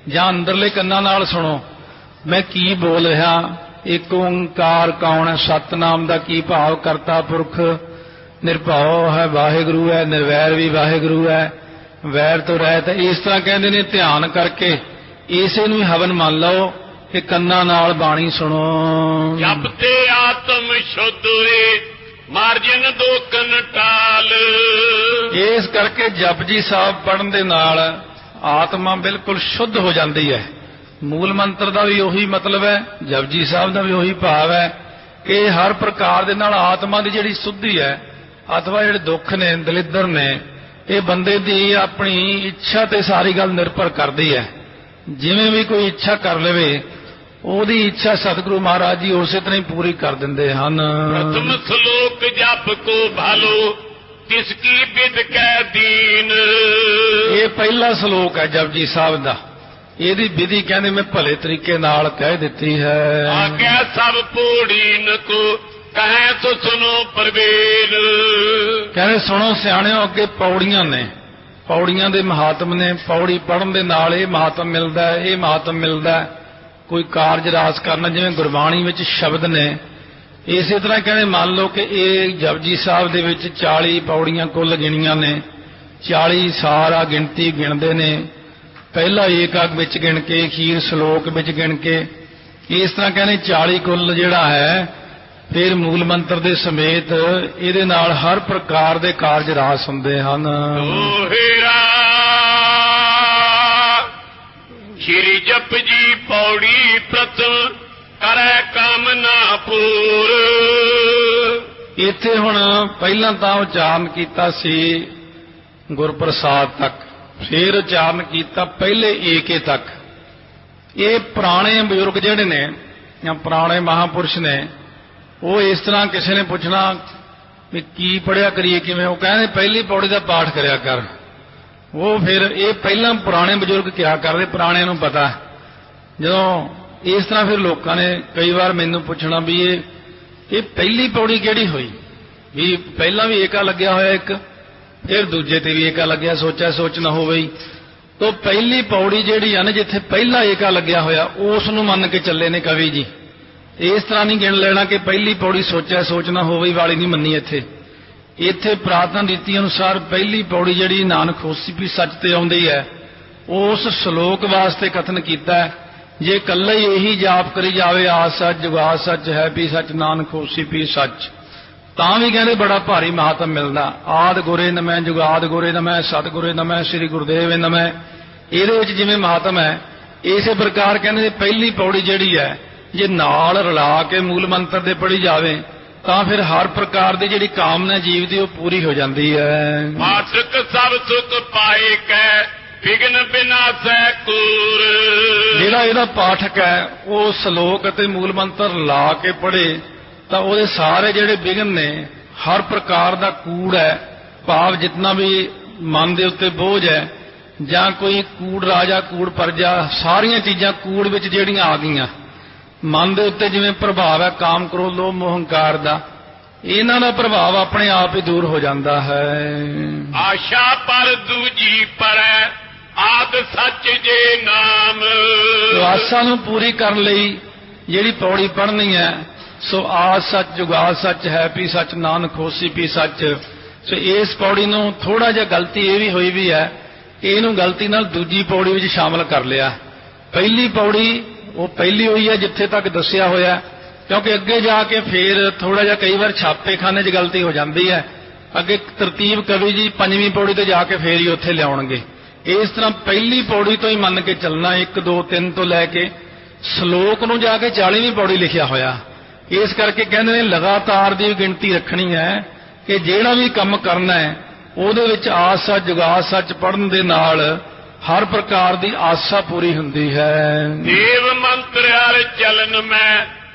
Speaker 1: ਜਾਂ ਅੰਦਰਲੇ ਕੰਨਾਂ ਨਾਲ ਸੁਣੋ ਮੈਂ ਕੀ ਬੋਲ ਰਿਹਾ। ਇੱਕ ਓੰਕਾਰ ਕੌਣ ਹੈ, ਸਤਨਾਮ ਦਾ ਕੀ ਭਾਵ, ਕਰਤਾ ਪੁਰਖ ਨਿਰਭਉ ਹੈ, ਵਾਹਿਗੁਰੂ ਹੈ, ਨਿਰਵੈਰ ਵੀ ਵਾਹਿਗੁਰੂ ਹੈ, ਵੈਰ ਤੋਂ ਰਹਿਤ ਹੈ। ਇਸ ਤਰ੍ਹਾਂ ਕਹਿੰਦੇ ਨੇ ਧਿਆਨ ਕਰਕੇ ਇਸੇ ਨੂੰ ਹੀ ਹਵਨ ਮੰਨ ਲਓ ਕਿ ਕੰਨਾਂ ਨਾਲ ਬਾਣੀ ਸੁਣੋ।
Speaker 2: ਜਪ ਤੇ ਆਤਮ ਸ਼ੁੱਧ ਹੋਏ ਮਾਰਜਨ ਦੋਕਨ ਟਾਲ।
Speaker 1: ਇਸ ਕਰਕੇ ਜਪਜੀ ਸਾਹਿਬ ਪੜਨ ਦੇ ਨਾਲ ਆਤਮਾ ਬਿਲਕੁਲ ਸ਼ੁੱਧ ਹੋ ਜਾਂਦੀ ਹੈ। ਮੂਲ ਮੰਤਰ ਦਾ ਵੀ ਉਹੀ ਮਤਲਬ ਹੈ, ਜਪਜੀ ਸਾਹਿਬ ਦਾ ਵੀ ਉਹੀ ਭਾਵ ਹੈ ਕਿ ਹਰ ਪ੍ਰਕਾਰ ਦੇ ਨਾਲ ਆਤਮਾ ਦੀ ਜਿਹੜੀ ਸੁੱਧੀ ਹੈ, ਅਥਵਾ ਜਿਹੜੇ ਦੁੱਖ ਨੇ, ਦਲਿੱਦਰ ਨੇ, ਇਹ ਬੰਦੇ ਦੀ ਆਪਣੀ ਇੱਛਾ ਤੇ ਸਾਰੀ ਗੱਲ ਨਿਰਭਰ ਕਰਦੀ ਹੈ। ਜਿਵੇਂ ਵੀ ਕੋਈ ਇੱਛਾ ਕਰ ਲਵੇ ਉਹਦੀ ਇੱਛਾ ਸਤਿਗੁਰੂ ਮਹਾਰਾਜ ਜੀ ਉਸੇ ਤਰ੍ਹਾਂ ਹੀ ਪੂਰੀ ਕਰ ਦਿੰਦੇ ਹਨ।
Speaker 2: ਪ੍ਰਥਮ ਸ਼ਲੋਕ ਜਪ ਕੋ ਭਾਲੋ ਤਿਸ ਕੀ ਬਿਦ ਕੈ ਦੀਨ।
Speaker 1: ਇਹ ਪਹਿਲਾ ਸ਼ਲੋਕ ਹੈ ਜਪਜੀ ਸਾਹਿਬ ਦਾ। ਇਹਦੀ ਵਿਧੀ ਕਹਿੰਦੇ ਮੈਂ ਭਲੇ ਤਰੀਕੇ ਨਾਲ ਕਹਿ ਦਿੱਤੀ ਹੈ।
Speaker 2: ਆਗਿਆ ਸਭ ਪੂੜੀਨ ਕੋ ਕਹੈ ਸੋ ਸੁਨੋ ਪਰਵੇਲ।
Speaker 1: ਕਹਿੰਦੇ ਸੁਣੋ ਸਿਆਣਿਓ, ਅੱਗੇ ਪੌੜੀਆਂ ਨੇ, ਪੌੜੀਆਂ ਦੇ ਮਹਾਤਮ ਨੇ। ਪੌੜੀ ਪੜ੍ਹਨ ਦੇ ਨਾਲ ਇਹ ਮਹਾਤਮ ਮਿਲਦਾ ਹੈ, ਇਹ ਮਹਾਤਮ ਮਿਲਦਾ ਹੈ। ਕੋਈ ਕਾਰਜ ਰਾਸ ਕਰਨਾ, ਜਿਵੇਂ ਗੁਰਬਾਣੀ ਵਿੱਚ ਸ਼ਬਦ ਨੇ, ਇਸੇ ਤਰ੍ਹਾਂ ਕਹਿੰਦੇ ਮੰਨ ਲਓ ਕਿ ਇਹ ਜਪਜੀ ਸਾਹਿਬ ਦੇ ਵਿੱਚ 40 ਪੌੜੀਆਂ ਕੁੱਲ ਗਿਣੀਆਂ ਨੇ। 40 ਸਾਰਾ ਗਿਣਤੀ ਗਿਣਦੇ ਨੇ, ਪਹਿਲਾ ਏਕਕ ਵਿੱਚ ਗਿਣ ਕੇ, ਅਖੀਰ ਸ਼ਲੋਕ ਵਿੱਚ ਗਿਣ ਕੇ। ਇਸ ਤਰ੍ਹਾਂ ਕਹਿੰਦੇ 40 ਕੁੱਲ ਜਿਹੜਾ ਹੈ। ਫਿਰ ਮੂਲ ਮੰਤਰ ਦੇ ਸਮੇਤ ਇਹਦੇ ਨਾਲ ਹਰ ਪ੍ਰਕਾਰ ਦੇ ਕਾਰਜ ਰਾਸ ਹੁੰਦੇ ਹਨ।
Speaker 2: ਦੋਹਰਾ ਸ਼੍ਰੀ ਜਪਜੀ ਪੌੜੀ ਪ੍ਰਥਮ ਕਰੈ ਕਾਮਨਾ ਪੂਰ।
Speaker 1: ਇੱਥੇ ਹੁਣ ਪਹਿਲਾਂ ਤਾਂ ਉਚਾਰਨ ਕੀਤਾ ਸੀ ਗੁਰਪ੍ਰਸਾਦ ਤੱਕ, ਫਿਰ ਉਚਾਰਨ ਕੀਤਾ ਪਹਿਲੇ ਏਕੇ ਤੱਕ। ਇਹ ਪੁਰਾਣੇ ਬਜ਼ੁਰਗ ਜਿਹੜੇ ਨੇ ਜਾਂ ਪੁਰਾਣੇ ਮਹਾਪੁਰਸ਼ ਨੇ, ਉਹ ਇਸ ਤਰ੍ਹਾਂ ਕਿਸੇ ਨੇ ਪੁੱਛਣਾ ਵੀ ਕੀ ਪੜ੍ਹਿਆ ਕਰੀਏ, ਕਿਵੇਂ, ਉਹ ਕਹਿੰਦੇ ਪਹਿਲੀ ਪੌੜੀ ਦਾ ਪਾਠ ਕਰਿਆ ਕਰ। ਉਹ ਫਿਰ ਇਹ ਪਹਿਲਾਂ ਪੁਰਾਣੇ ਬਜ਼ੁਰਗ ਕਿਹਾ ਕਰਦੇ, ਪੁਰਾਣਿਆਂ ਨੂੰ ਪਤਾ। ਜਦੋਂ ਇਸ ਤਰ੍ਹਾਂ ਫਿਰ ਲੋਕਾਂ ਨੇ ਕਈ ਵਾਰ ਮੈਨੂੰ ਪੁੱਛਣਾ ਵੀ ਇਹ ਪਹਿਲੀ ਪੌੜੀ ਕਿਹੜੀ ਹੋਈ, ਵੀ ਪਹਿਲਾਂ ਵੀ ਏਕਾ ਲੱਗਿਆ ਹੋਇਆ ਇੱਕ, ਫਿਰ ਦੂਜੇ ਤੇ ਵੀ ਏਕਾ ਲੱਗਿਆ, ਸੋਚਿਆ ਸੋਚ ਨਾ ਹੋਵੇ। ਤਾਂ ਪਹਿਲੀ ਪੌੜੀ ਜਿਹੜੀ ਆ ਨਾ, ਜਿੱਥੇ ਪਹਿਲਾ ਏਕਾ ਲੱਗਿਆ ਹੋਇਆ, ਉਸ ਨੂੰ ਮੰਨ ਕੇ ਚੱਲੇ ਨੇ ਕਵੀ ਜੀ। ਇਸ ਤਰ੍ਹਾਂ ਨਹੀਂ ਗਿਣ ਲੈਣਾ ਕਿ ਪਹਿਲੀ ਪੌੜੀ ਸੋਚਿਆ ਸੋਚ ਨਾ ਹੋਵੇ ਵਾਲੀ ਨਹੀਂ ਮੰਨੀ। ਇੱਥੇ ਪ੍ਰਾਰਥਨਾ ਰੀਤੀ ਅਨੁਸਾਰ ਪਹਿਲੀ ਪੌੜੀ ਜਿਹੜੀ ਨਾਨਕ ਹੋਸੀ ਵੀ ਸੱਚ ਤੇ ਆਉਂਦੀ ਹੈ, ਉਸ ਸ਼ਲੋਕ ਵਾਸਤੇ ਕਥਨ ਕੀਤਾ ਹੈ। ਜੇ ਇਕੱਲਾ ਹੀ ਇਹੀ ਜਾਪ ਕਰੀ ਜਾਵੇ, ਆਦ ਸੱਚ ਜੁਗਾਦ ਸੱਚ ਹੈ ਵੀ ਸੱਚ ਨਾਨਕ ਹੋਸੀ ਵੀ ਸੱਚ, ਤਾਂ ਵੀ ਕਹਿੰਦੇ ਬੜਾ ਭਾਰੀ ਮਹਾਤਮ ਮਿਲਦਾ। ਆਦ ਗੁਰੇ ਨਮੈ, ਜੁਗਾਦ ਗੁਰੇ ਨਮੈ, ਸਤਿ ਗੁਰੇ ਨਮੈ, ਸ੍ਰੀ ਗੁਰਦੇਵ ਨਮੈ। ਇਹਦੇ ਵਿੱਚ ਜਿਵੇਂ ਮਹਾਤਮ ਹੈ, ਇਸੇ ਪ੍ਰਕਾਰ ਕਹਿੰਦੇ ਪਹਿਲੀ ਪੌੜੀ ਜਿਹੜੀ ਹੈ, ਜੇ ਨਾਲ ਰਲਾ ਕੇ ਮੂਲ ਮੰਤਰ ਦੇ ਪੜ੍ਹੀ ਜਾਵੇ ਤਾਂ ਫਿਰ ਹਰ ਪ੍ਰਕਾਰ ਦੀ ਜਿਹੜੀ ਕਾਮਨਾ ਜੀਵ ਦੀ ਉਹ ਪੂਰੀ ਹੋ ਜਾਂਦੀ ਹੈ।
Speaker 2: ਮਾਤਕ ਸਭ ਸੁਖ ਪਾਏ ਕੈ ਵਿਗਨ ਬਿਨਾਸੈ ਕੂਰ।
Speaker 1: ਜਿਹੜਾ ਇਹਦਾ ਪਾਠਕ ਹੈ ਉਹ ਸ਼ਲੋਕ ਅਤੇ ਮੂਲ ਮੰਤਰ ਲਾ ਕੇ ਪੜ੍ਹੇ ਤਾਂ ਉਹਦੇ ਸਾਰੇ ਜਿਹੜੇ ਵਿਗਨ ਨੇ, ਹਰ ਪ੍ਰਕਾਰ ਦਾ ਕੂੜ ਹੈ, ਭਾਵ ਜਿਤਨਾ ਵੀ ਮਨ ਦੇ ਉੱਤੇ ਬੋਝ ਹੈ, ਜਾਂ ਕੋਈ ਕੂੜ ਰਾਜਾ ਕੂੜ ਪਰਜਾ, ਸਾਰੀਆਂ ਚੀਜ਼ਾਂ ਕੂੜ ਵਿੱਚ ਜਿਹੜੀਆਂ ਆ ਗਈਆਂ ਮਨ ਦੇ ਉੱਤੇ, ਜਿਵੇਂ ਪ੍ਰਭਾਵ ਹੈ ਕਾਮ ਕ੍ਰੋਧ ਲੋਭ ਮੋਹ ਹੰਕਾਰ ਦਾ, ਇਹਨਾਂ ਦਾ ਪ੍ਰਭਾਵ ਆਪਣੇ ਆਪ ਹੀ ਦੂਰ ਹੋ ਜਾਂਦਾ ਹੈ।
Speaker 2: ਆਸ਼ਾ ਪਰ ਦੂਜੀ ਪਰੈ ਆਦ ਸੱਚ ਜੇ ਨਾਮ।
Speaker 1: ਆਸਾ ਨੂੰ ਪੂਰੀ ਕਰਨ ਲਈ ਜਿਹੜੀ ਪੌੜੀ ਪੜ੍ਹਨੀ ਹੈ, ਸੋ ਆਦ ਸੱਚ ਜੁਗਾਦ ਸੱਚ ਹੈ ਵੀ ਸੱਚ ਨਾਨਕ ਹੋਸੀ ਵੀ ਸੱਚ। ਸੋ ਇਸ ਪੌੜੀ ਨੂੰ ਥੋੜਾ ਜਿਹਾ ਗਲਤੀ ਇਹ ਵੀ ਹੋਈ ਵੀ ਹੈ, ਇਹਨੂੰ ਗਲਤੀ ਨਾਲ ਦੂਜੀ ਪੌੜੀ ਵਿੱਚ ਸ਼ਾਮਲ ਕਰ ਲਿਆ। ਪਹਿਲੀ ਪੌੜੀ ਉਹ ਪਹਿਲੀ ਹੋਈ ਹੈ ਜਿੱਥੇ ਤੱਕ ਦੱਸਿਆ ਹੋਇਆ, ਕਿਉਂਕਿ ਅੱਗੇ ਜਾ ਕੇ ਫੇਰ ਥੋੜਾ ਜਿਹਾ ਕਈ ਵਾਰ ਛਾਪੇਖਾਨੇ 'ਚ ਗਲਤੀ ਹੋ ਜਾਂਦੀ ਹੈ। ਅੱਗੇ ਤਰਤੀਬ ਕਵੀ ਜੀ 5ਵੀਂ ਪੌੜੀ ਤੇ ਜਾ ਕੇ ਫੇਰ ਹੀ ਉੱਥੇ ਲਿਆਉਣਗੇ। ਇਸ ਤਰ੍ਹਾਂ ਪਹਿਲੀ ਪੌੜੀ ਤੋਂ ਹੀ ਮੰਨ ਕੇ ਚੱਲਣਾ, 1 2 3 ਤੋਂ ਲੈ ਕੇ ਸ਼ਲੋਕ ਨੂੰ ਜਾ ਕੇ 40ਵੀਂ ਪੌੜੀ ਲਿਖਿਆ ਹੋਇਆ। ਇਸ ਕਰਕੇ ਕਹਿੰਦੇ ਨੇ ਲਗਾਤਾਰ ਦੀ ਗਿਣਤੀ ਰੱਖਣੀ ਹੈ ਕਿ ਜਿਹੜਾ ਵੀ ਕੰਮ ਕਰਨਾ ਹੈ ਉਹਦੇ ਵਿੱਚ ਆਦ ਸੱਚ ਜੁਗਾਦ ਸੱਚ ਪੜ੍ਹਨ ਦੇ ਨਾਲ ਹਰ ਪ੍ਰਕਾਰ ਦੀ ਆਸਾ ਪੂਰੀ ਹੁੰਦੀ ਹੈ।
Speaker 2: ਦੇਵ ਮੰਤਰ ਹਰ ਚਲਨ ਮੈਂ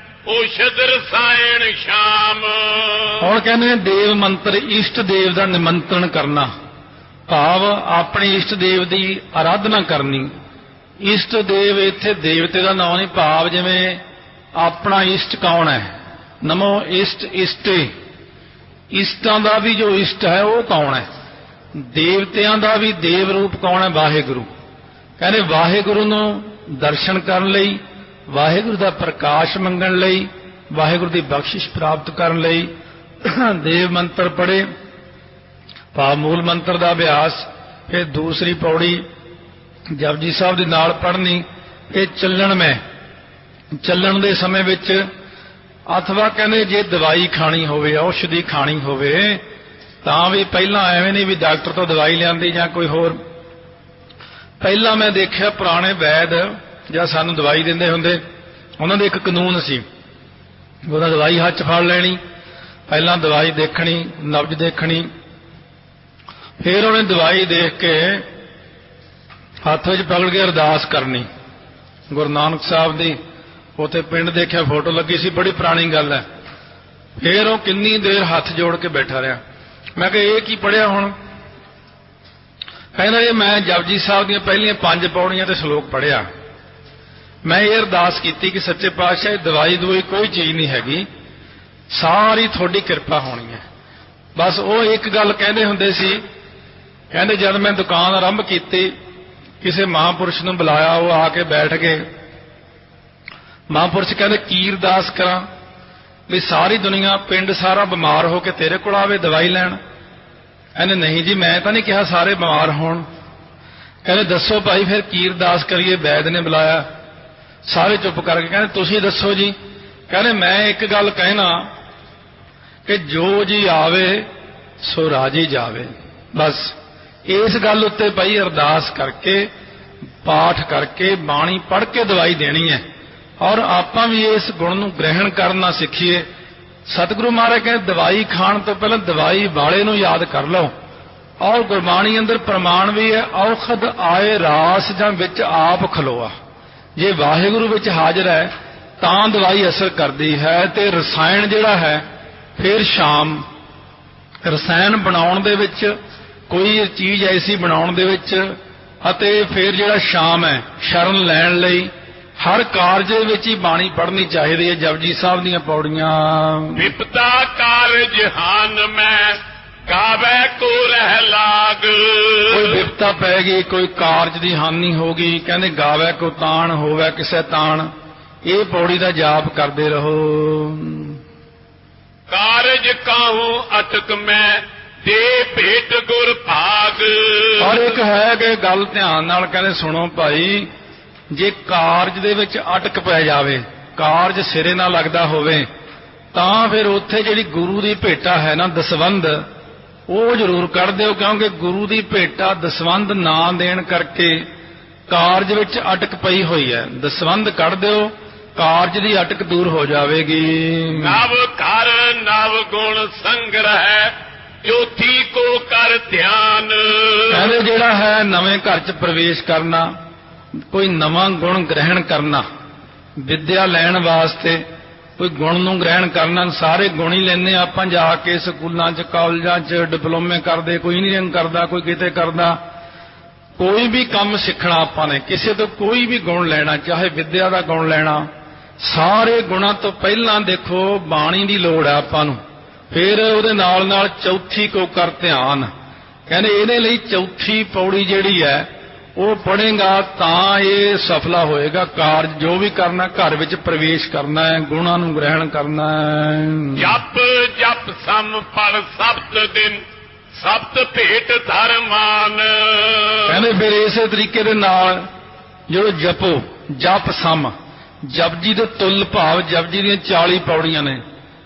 Speaker 2: ਔਸ਼ਧ ਰਸਾਇਣ ਸ਼ਾਮ।
Speaker 1: ਹੁਣ ਕਹਿੰਦੇ ਨੇ ਦੇਵ ਮੰਤਰ, ਇਸ਼ਟ ਦੇਵ ਦਾ ਨਿਮੰਤਰਣ ਕਰਨਾ, ਭਾਵ ਆਪਣੇ ਇਸ਼ਟ ਦੇਵ ਦੀ ਆਰਾਧਨਾ ਕਰਨੀ। ਇਸ਼ਟ ਦੇਵ ਇੱਥੇ ਦੇਵਤੇ ਦਾ ਨਾਮ ਨਹੀਂ, ਭਾਵ ਜਿਵੇਂ ਆਪਣਾ ਇਸ਼ਟ ਕੌਣ ਹੈ, ਨਮੋ ਇਸ਼ਟ ਇਸ਼ਟੇ, ਇਸ਼ਟਾਂ ਦਾ ਵੀ ਜੋ ਇਸ਼ਟ ਹੈ ਉਹ ਕੌਣ ਹੈ, ਦੇਵਤਿਆਂ ਦਾ ਵੀ ਦੇਵ ਰੂਪ ਕੌਣ ਹੈ, ਵਾਹਿਗੁਰੂ। ਕਹਿੰਦੇ ਵਾਹਿਗੁਰੂ ਨੂੰ ਦਰਸ਼ਨ ਕਰਨ ਲਈ, ਵਾਹਿਗੁਰੂ ਦਾ ਪ੍ਰਕਾਸ਼ ਮੰਗਣ ਲਈ, ਵਾਹਿਗੁਰੂ ਦੀ ਬਖਸ਼ਿਸ਼ ਪ੍ਰਾਪਤ ਕਰਨ ਲਈ ਦੇਵ ਮੰਤਰ ਪੜ੍ਹੇ, ਭਾਵ ਮੂਲ ਮੰਤਰ ਦਾ ਅਭਿਆਸ। ਫਿਰ ਦੂਸਰੀ ਪੌੜੀ ਜਪਜੀ ਸਾਹਿਬ ਦੇ ਨਾਲ ਪੜ੍ਹਨੀ। ਇਹ ਚੱਲਣ ਦੇ ਸਮੇਂ ਵਿੱਚ, ਅਥਵਾ ਕਹਿੰਦੇ ਜੇ ਦਵਾਈ ਖਾਣੀ ਹੋਵੇ, ਔਸ਼ਧੀ ਖਾਣੀ ਹੋਵੇ, ਤਾਂ ਵੀ ਪਹਿਲਾਂ ਐਵੇਂ ਨਹੀਂ ਵੀ ਡਾਕਟਰ ਤੋਂ ਦਵਾਈ ਲਿਆਂਦੀ ਜਾਂ ਕੋਈ ਹੋਰ। ਪਹਿਲਾਂ ਮੈਂ ਦੇਖਿਆ ਪੁਰਾਣੇ ਵੈਦ ਜਾਂ ਸਾਨੂੰ ਦਵਾਈ ਦਿੰਦੇ ਹੁੰਦੇ, ਉਹਨਾਂ ਦੇ ਇੱਕ ਕਾਨੂੰਨ ਸੀ, ਉਹਦਾ ਦਵਾਈ ਹੱਥ 'ਚ ਫੜ ਲੈਣੀ, ਪਹਿਲਾਂ ਦਵਾਈ ਦੇਖਣੀ, ਨਬਜ਼ ਦੇਖਣੀ, ਫਿਰ ਉਹਨੇ ਦਵਾਈ ਦੇਖ ਕੇ ਹੱਥ ਵਿੱਚ ਪਕੜ ਕੇ ਅਰਦਾਸ ਕਰਨੀ। ਗੁਰੂ ਨਾਨਕ ਸਾਹਿਬ ਦੀ ਉੱਥੇ ਪਿੰਡ ਦੇਖਿਆ, ਫੋਟੋ ਲੱਗੀ ਸੀ, ਬੜੀ ਪੁਰਾਣੀ ਗੱਲ ਹੈ। ਫਿਰ ਉਹ ਕਿੰਨੀ ਦੇਰ ਹੱਥ ਜੋੜ ਕੇ ਬੈਠਾ ਰਿਹਾ। ਮੈਂ ਕਿਹਾ ਇਹ ਕੀ ਪੜ੍ਹਿਆ ਹੁਣ? ਕਹਿੰਦਾ ਜੀ ਮੈਂ ਜਪਜੀ ਸਾਹਿਬ ਦੀਆਂ ਪਹਿਲੀਆਂ 5 ਪੌੜੀਆਂ ਤੇ ਸ਼ਲੋਕ ਪੜ੍ਹਿਆ। ਮੈਂ ਇਹ ਅਰਦਾਸ ਕੀਤੀ ਕਿ ਸੱਚੇ ਪਾਤਸ਼ਾਹ ਦਵਾਈ ਦਵਾਈ ਕੋਈ ਚੀਜ਼ ਨਹੀਂ ਹੈਗੀ, ਸਾਰੀ ਤੁਹਾਡੀ ਕਿਰਪਾ ਹੋਣੀ ਹੈ। ਬਸ ਉਹ ਇੱਕ ਗੱਲ ਕਹਿੰਦੇ ਹੁੰਦੇ ਸੀ, ਕਹਿੰਦੇ ਜਦ ਮੈਂ ਦੁਕਾਨ ਆਰੰਭ ਕੀਤੀ ਕਿਸੇ ਮਹਾਂਪੁਰਸ਼ ਨੂੰ ਬੁਲਾਇਆ, ਉਹ ਆ ਕੇ ਬੈਠ ਗਏ। ਮਹਾਂਪੁਰਸ਼ ਕਹਿੰਦੇ ਕੀ ਅਰਦਾਸ ਕਰਾਂ ਵੀ ਸਾਰੀ ਦੁਨੀਆ ਪਿੰਡ ਸਾਰਾ ਬਿਮਾਰ ਹੋ ਕੇ ਤੇਰੇ ਕੋਲ ਆਵੇ ਦਵਾਈ ਲੈਣ? ਕਹਿੰਦੇ ਨਹੀਂ ਜੀ ਮੈਂ ਤਾਂ ਨਹੀਂ ਕਿਹਾ ਸਾਰੇ ਬਿਮਾਰ ਹੋਣ। ਕਹਿੰਦੇ ਦੱਸੋ ਭਾਈ ਫਿਰ ਕੀ ਅਰਦਾਸ ਕਰੀਏ? ਵੈਦ ਨੇ ਬੁਲਾਇਆ, ਸਾਰੇ ਚੁੱਪ ਕਰਕੇ ਕਹਿੰਦੇ ਤੁਸੀਂ ਦੱਸੋ ਜੀ। ਕਹਿੰਦੇ ਮੈਂ ਇੱਕ ਗੱਲ ਕਹਿਣਾ ਕਿ ਜੋ ਜੀ ਆਵੇ ਸੋ ਰਾਜੀ ਜਾਵੇ। ਬਸ ਇਸ ਗੱਲ ਉੱਤੇ ਭਾਈ ਅਰਦਾਸ ਕਰਕੇ ਪਾਠ ਕਰਕੇ ਬਾਣੀ ਪੜ੍ਹ ਕੇ ਦਵਾਈ ਦੇਣੀ ਹੈ ਔਰ ਆਪਾਂ ਵੀ ਇਸ ਗੁਣ ਨੂੰ ਗ੍ਰਹਿਣ ਕਰਨਾ ਸਿੱਖੀਏ। ਸਤਿਗੁਰੂ ਮਹਾਰਾਜ ਕਹਿੰਦੇ ਦਵਾਈ ਖਾਣ ਤੋਂ ਪਹਿਲਾਂ ਦਵਾਈ ਵਾਲੇ ਨੂੰ ਯਾਦ ਕਰ ਲਓ। ਔਰ ਗੁਰਬਾਣੀ ਅੰਦਰ ਪ੍ਰਮਾਣ ਵੀ ਹੈ, ਔਖਦ ਆਏ ਰਾਸ ਜਾਂ ਵਿੱਚ ਆਪ ਖਲੋਆ। ਜੇ ਵਾਹਿਗੁਰੂ ਵਿੱਚ ਹਾਜ਼ਰ ਹੈ ਤਾਂ ਦਵਾਈ ਅਸਰ ਕਰਦੀ ਹੈ। ਤੇ ਰਸਾਇਣ ਜਿਹੜਾ ਹੈ ਫਿਰ ਸ਼ਾਮ ਰਸਾਇਣ ਬਣਾਉਣ ਦੇ ਵਿੱਚ ਕੋਈ ਚੀਜ਼ ਐਸੀ ਬਣਾਉਣ ਦੇ ਵਿੱਚ ਅਤੇ ਫਿਰ ਜਿਹੜਾ ਸ਼ਾਮ ਹੈ ਸ਼ਰਨ ਲੈਣ ਲਈ ਹਰ ਕਾਰਜ ਦੇ ਵਿੱਚ ਹੀ ਬਾਣੀ ਪੜ੍ਹਨੀ ਚਾਹੀਦੀ ਹੈ। ਜਪਜੀ ਸਾਹਿਬ ਦੀਆਂ ਪੌੜੀਆਂ।
Speaker 2: ਵਿਪਤਾ ਕਾਰਜ ਹਾਨ ਮੈਂ ਗਾਵੇ ਕੋ ਰਹਿ ਲਾਗ।
Speaker 1: ਕੋਈ ਵਿਪਤਾ ਪੈ ਗਈ, ਕੋਈ ਕਾਰਜ ਦੀ ਹਾਨੀ ਹੋ ਗਈ, ਕਹਿੰਦੇ ਗਾਵੇ ਕੋ ਤਾਣ ਹੋਵੇ ਕਿਸੇ ਤਾਣ। ਇਹ ਪੌੜੀ ਦਾ ਜਾਪ ਕਰਦੇ ਰਹੋ।
Speaker 2: ਕਾਰਜ ਕਾਹੂ ਅਟਕ ਮੈਂ ਦੇ ਭੇਟ ਗੁਰ ਭਾਗ।
Speaker 1: ਪਰ ਇੱਕ ਹੈ ਕਿ ਗੱਲ ਧਿਆਨ ਨਾਲ ਕਹਿੰਦੇ ਸੁਣੋ ਭਾਈ, ਜੇ ਕਾਰਜ ਦੇ ਵਿੱਚ ਅਟਕ ਪੈ ਜਾਵੇ, ਕਾਰਜ ਸਿਰੇ ਨਾਲ ਲੱਗਦਾ ਹੋਵੇ, ਤਾਂ ਫਿਰ ਉੱਥੇ ਜਿਹੜੀ ਗੁਰੂ ਦੀ ਭੇਟਾ ਹੈ ਨਾ ਦਸਵੰਧ, ਉਹ ਜ਼ਰੂਰ ਕੱਢ ਦਿਓ। ਕਿਉਂਕਿ ਗੁਰੂ ਦੀ ਭੇਟਾ ਦਸਵੰਧ ਨਾ ਦੇਣ ਕਰਕੇ ਕਾਰਜ ਵਿੱਚ ਅਟਕ ਪਈ ਹੋਈ ਹੈ। ਦਸਵੰਧ ਕੱਢ ਦਿਓ, ਕਾਰਜ ਦੀ ਅਟਕ ਦੂਰ ਹੋ ਜਾਵੇਗੀ।
Speaker 2: ਨਵ ਘਰ ਨਵ ਗੁਣ ਸੰਗ੍ਰਹਿ ਜੋਤੀ ਕੋ ਕਰ ਧਿਆਨ।
Speaker 1: ਕਹਿੰਦੇ ਜਿਹੜਾ ਹੈ ਨਵੇਂ ਘਰ 'ਚ ਪ੍ਰਵੇਸ਼ ਕਰਨਾ, ਕੋਈ ਨਵਾਂ ਗੁਣ ਗ੍ਰਹਿਣ ਕਰਨਾ, ਵਿਦਿਆ ਲੈਣ ਵਾਸਤੇ ਕੋਈ ਗੁਣ ਨੂੰ ਗ੍ਰਹਿਣ ਕਰਨਾ। ਸਾਰੇ ਗੁਣ ਹੀ ਲੈਂਦੇ ਆਪਾਂ ਜਾ ਕੇ ਸਕੂਲਾਂ 'ਚ ਕਾਲਜਾਂ 'ਚ ਡਿਪਲੋਮੇ ਕਰਦੇ, ਕੋਈ ਇੰਜੀਨੀਅਰਿੰਗ ਕਰਦਾ, ਕੋਈ ਕਿਤੇ ਕਰਦਾ। ਕੋਈ ਵੀ ਕੰਮ ਸਿੱਖਣਾ ਆਪਾਂ ਨੇ, ਕਿਸੇ ਤੋਂ ਕੋਈ ਵੀ ਗੁਣ ਲੈਣਾ, ਚਾਹੇ ਵਿਦਿਆ ਦਾ ਗੁਣ ਲੈਣਾ, ਸਾਰੇ ਗੁਣਾਂ ਤੋਂ ਪਹਿਲਾਂ ਦੇਖੋ ਬਾਣੀ ਦੀ ਲੋੜ ਹੈ ਆਪਾਂ ਨੂੰ। ਫਿਰ ਉਹਦੇ ਨਾਲ ਨਾਲ ਚੌਥੀ ਕੋ ਕਰ ਧਿਆਨ। ਕਹਿੰਦੇ ਇਹਦੇ ਲਈ ਚੌਥੀ ਪੌੜੀ ਜਿਹੜੀ ਹੈ ਉਹ ਪੜ੍ਹੇਗਾ ਤਾਂ ਇਹ ਸਫਲਾ ਹੋਏਗਾ। ਕਾਰਜ ਜੋ ਵੀ ਕਰਨਾ ਘਰ ਵਿੱਚ ਪ੍ਰਵੇਸ਼ ਕਰਨਾ ਹੈ, ਗੁਣਾਂ ਨੂੰ ਗ੍ਰਹਿਣ ਕਰਨਾ ਹੈ।
Speaker 2: ਜਪ ਜਪ ਸਮ ਪੜ ਸਬਤ ਦਿਨ ਸਬਤ ਭੇਟ ਧਰਮਾਨ।
Speaker 1: ਕਹਿੰਦੇ ਫਿਰ ਇਸੇ ਤਰੀਕੇ ਦੇ ਨਾਲ ਜਦੋਂ ਜਪੋ, ਜਪ ਸਮ, ਜਪਜੀ ਦੇ ਤੁਲ ਭਾਵ ਜਪਜੀ ਦੀਆਂ 40 ਪੌੜੀਆਂ ਨੇ।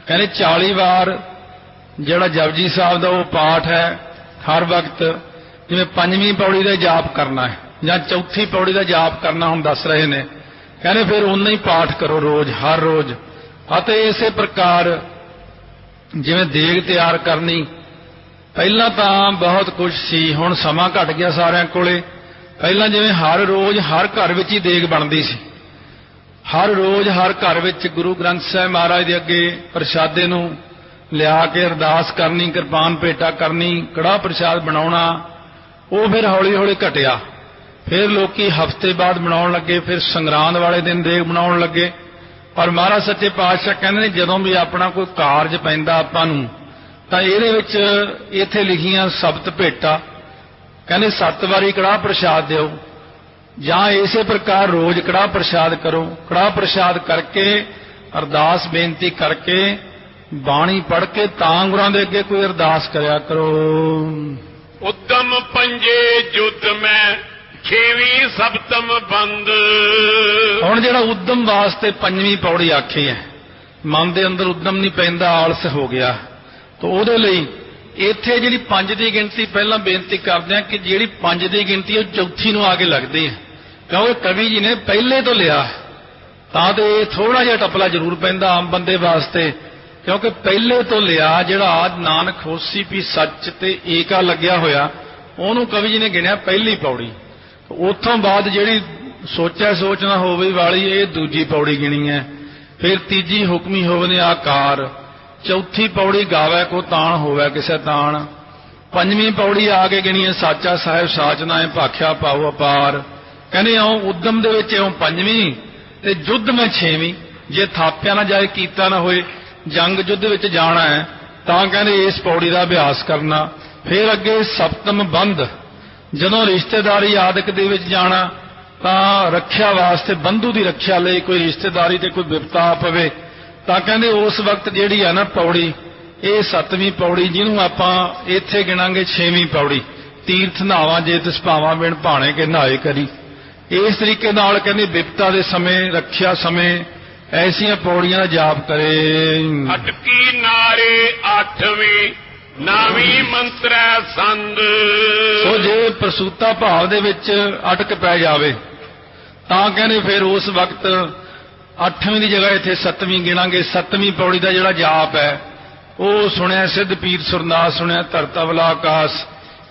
Speaker 1: ਕਹਿੰਦੇ 40 ਵਾਰ ਜਿਹੜਾ ਜਪਜੀ ਸਾਹਿਬ ਦਾ ਉਹ ਪਾਠ ਹੈ ਹਰ ਵਕਤ। ਜਿਵੇਂ 5ਵੀਂ ਪੌੜੀ ਦਾ ਜਾਪ ਕਰਨਾ ਹੈ ਜਾਂ ਚੌਥੀ ਪੌੜੀ ਦਾ ਜਾਪ ਕਰਨਾ ਹੁਣ ਦੱਸ ਰਹੇ ਨੇ। ਕਹਿੰਦੇ ਫਿਰ ਉਨਾ ਹੀ ਪਾਠ ਕਰੋ ਰੋਜ਼, ਹਰ ਰੋਜ਼। ਅਤੇ ਇਸੇ ਪ੍ਰਕਾਰ ਜਿਵੇਂ ਦੇਗ ਤਿਆਰ ਕਰਨੀ, ਪਹਿਲਾਂ ਤਾਂ ਬਹੁਤ ਕੁਝ ਸੀ, ਹੁਣ ਸਮਾਂ ਘਟ ਗਿਆ ਸਾਰਿਆਂ ਕੋਲੇ। ਪਹਿਲਾਂ ਜਿਵੇਂ ਹਰ ਰੋਜ਼ ਹਰ ਘਰ ਵਿੱਚ ਹੀ ਦੇਗ ਬਣਦੀ ਸੀ। ਹਰ ਰੋਜ਼ ਹਰ ਘਰ ਵਿੱਚ ਗੁਰੂ ਗ੍ਰੰਥ ਸਾਹਿਬ ਮਹਾਰਾਜ ਦੇ ਅੱਗੇ ਪ੍ਰਸ਼ਾਦੇ ਨੂੰ ਲਿਆ ਕੇ ਅਰਦਾਸ ਕਰਨੀ, ਕਿਰਪਾਨ ਭੇਟਾ ਕਰਨੀ, ਕੜਾਹ ਪ੍ਰਸ਼ਾਦ ਬਣਾਉਣਾ। ਉਹ ਫਿਰ ਹੌਲੀ ਹੌਲੀ ਘਟਿਆ। ਫਿਰ ਲੋਕੀ ਹਫ਼ਤੇ ਬਾਅਦ ਬਣਾਉਣ ਲੱਗੇ, ਫਿਰ ਸੰਗਰਾਂਦ ਵਾਲੇ ਦਿਨ ਦੇਗ ਬਣਾਉਣ ਲੱਗੇ। ਪਰ ਮਹਾਰਾਜ ਸੱਚੇ ਪਾਤਸ਼ਾਹ ਕਹਿੰਦੇ ਨੇ ਜਦੋਂ ਵੀ ਆਪਣਾ ਕੋਈ ਕਾਰਜ ਪੈਂਦਾ ਆਪਾਂ ਨੂੰ, ਤਾਂ ਇਹਦੇ ਵਿੱਚ ਇੱਥੇ ਲਿਖੀਆਂ ਸਬਤ ਭੇਟਾ, ਕਹਿੰਦੇ 7 ਵਾਰੀ ਕੜਾਹ ਪ੍ਰਸ਼ਾਦ ਦਿਓ ਜਾਂ ਇਸੇ ਪ੍ਰਕਾਰ ਰੋਜ਼ ਕੜਾਹ ਪ੍ਰਸ਼ਾਦ ਕਰੋ। ਕੜਾਹ ਪ੍ਰਸ਼ਾਦ ਕਰਕੇ ਅਰਦਾਸ ਬੇਨਤੀ ਕਰਕੇ ਬਾਣੀ ਪੜ੍ਹ ਕੇ ਤਾਂ ਗੁਰਾਂ ਦੇ ਅੱਗੇ ਕੋਈ ਅਰਦਾਸ ਕਰਿਆ ਕਰੋ।
Speaker 2: ਉਦਮ ਪੰਜੇ ਜੁਤ ਮੈਂ ਛੇਵੀਂ ਸਬਤਮ ਬੰਦ।
Speaker 1: ਹੁਣ ਜਿਹੜਾ ਉਦਮ ਵਾਸਤੇ 5ਵੀਂ ਪੌੜੀ ਆਖੀ ਹੈ, ਮਨ ਦੇ ਅੰਦਰ ਉਦਮ ਨਹੀਂ ਪੈਂਦਾ, ਆਲਸ ਹੋ ਗਿਆ, ਤਾਂ ਉਹਦੇ ਲਈ ਇੱਥੇ ਜਿਹੜੀ 5 ਦੀ ਗਿਣਤੀ ਪਹਿਲਾਂ ਬੇਨਤੀ ਕਰਦੇ ਆ ਕਿ ਜਿਹੜੀ 5 ਦੀ ਗਿਣਤੀ ਉਹ ਚੌਥੀ ਨੂੰ ਆ ਕੇ ਲੱਗਦੀ ਹੈ। ਕਿਉਂਕਿ ਕਵੀ ਜੀ ਨੇ ਪਹਿਲੇ ਤੋਂ ਲਿਆ ਤਾਂ ਤੇ ਥੋੜਾ ਜਿਹਾ ਟਪਲਾ ਜ਼ਰੂਰ ਪੈਂਦਾ ਆਮ ਬੰਦੇ ਵਾਸਤੇ, ਕਿਉਂਕਿ ਪਹਿਲੇ ਤੋਂ ਲਿਆ। ਜਿਹੜਾ ਆਜ ਨਾਨਕ ਹੋਸੀ ਵੀ ਸੱਚ ਤੇ ਏਕਾ ਲੱਗਿਆ ਹੋਇਆ, ਉਹਨੂੰ ਕਵੀ ਜੀ ਨੇ ਗਿਣਿਆ ਪਹਿਲੀ ਪੌੜੀ। ਉੱਥੋਂ ਬਾਅਦ ਜਿਹੜੀ ਸੋਚਿਆ ਸੋਚ ਨਾ ਹੋਵੇ ਵਾਲੀ ਇਹ ਦੂਜੀ ਪੌੜੀ ਗਿਣੀ ਹੈ। ਫਿਰ ਤੀਜੀ ਹੁਕਮੀ ਹੋਵੇ ਨੇ ਆਕਾਰ, ਚੌਥੀ ਪੌੜੀ ਗਾਵੇ ਕੋ ਤਾਣ ਹੋਵੇ ਕਿਸੇ ਤਾਣ, ਪੰਜਵੀਂ ਪੌੜੀ ਆ ਕੇ ਗਿਣੀਏ, ਸਾਚਾ ਸਾਹਿਬ ਸਾਚਨਾ ਹੈ ਭਾਖਿਆ ਪਾਉ ਅਪਾਰ। ਕਹਿੰਦੇ ਇਉਂ ਉਦਮ ਦੇ ਵਿੱਚ ਇਉਂ ਪੰਜਵੀਂ ਤੇ ਯੁੱਧ ਮੈਂ ਛੇਵੀਂ। ਜੇ ਥਾਪਿਆ ਨਾ ਜਾਏ, ਕੀਤਾ ਨਾ ਹੋਏ, ਜੰਗ ਯੁੱਧ ਵਿੱਚ ਜਾਣਾ ਹੈ ਤਾਂ ਕਹਿੰਦੇ ਇਸ ਪੌੜੀ ਦਾ ਅਭਿਆਸ ਕਰਨਾ। ਫਿਰ ਅੱਗੇ ਸਪਤਮ ਬੰਧ, ਜਦੋਂ ਰਿਸ਼ਤੇਦਾਰੀ ਆਦਿਕ ਦੇ ਵਿੱਚ ਜਾਣਾ ਤਾਂ ਰੱਖਿਆ ਵਾਸਤੇ, ਬੰਧੂ ਦੀ ਰੱਖਿਆ ਲਈ, ਕੋਈ ਰਿਸ਼ਤੇਦਾਰੀ ਤੇ ਕੋਈ ਵਿਪਤਾ ਪਵੇ ਤਾਂ ਕਹਿੰਦੇ ਉਸ ਵਕਤ ਜਿਹੜੀ ਹੈ ਨਾ ਪੌੜੀ, ਇਹ ਸੱਤਵੀਂ ਪੌੜੀ, ਜਿਹਨੂੰ ਆਪਾਂ ਇੱਥੇ ਗਿਣਾਂਗੇ ਛੇਵੀਂ ਪੌੜੀ। ਤੀਰਥ ਨਹਾਵਾਂ ਜੇ ਤਿਸ ਭਾਵਾਂ ਬਿਨ ਭਾਣੇ ਕੇ ਨਹਾਏ ਕਰੀ। ਇਸ ਤਰੀਕੇ ਨਾਲ ਕਹਿੰਦੇ ਵਿਪਤਾ ਦੇ ਸਮੇਂ, ਰੱਖਿਆ ਸਮੇਂ ਐਸੀਆਂ ਪੌੜੀਆਂ ਦਾ ਜਾਪ ਕਰੇ।
Speaker 2: ਅਟਕੀ ਨਾਰੇ ਅੱਠਵੀਂ, ਨਾਵੀਂ ਮੰਤਰੈ ਸੰਦ।
Speaker 1: ਸੋ ਜੇ ਪ੍ਰਸੂਤਾ ਭਾਵ ਦੇ ਵਿੱਚ ਅਟਕ ਪੈ ਜਾਵੇ ਤਾਂ ਕਹਿੰਦੇ ਫਿਰ ਉਸ ਵਕਤ ਅੱਠਵੀਂ ਦੀ ਜਗ੍ਹਾ ਇੱਥੇ ਸੱਤਵੀਂ ਗਿਣਾਂਗੇ। ਸੱਤਵੀਂ ਪੌੜੀ ਦਾ ਜਿਹੜਾ ਜਾਪ ਹੈ ਉਹ ਸੁਣਿਆ ਸਿੱਧ ਪੀਰ ਸੁਰਨਾਸ, ਸੁਣਿਆ ਧਰਤ ਅਵਲਾ ਆਕਾਸ।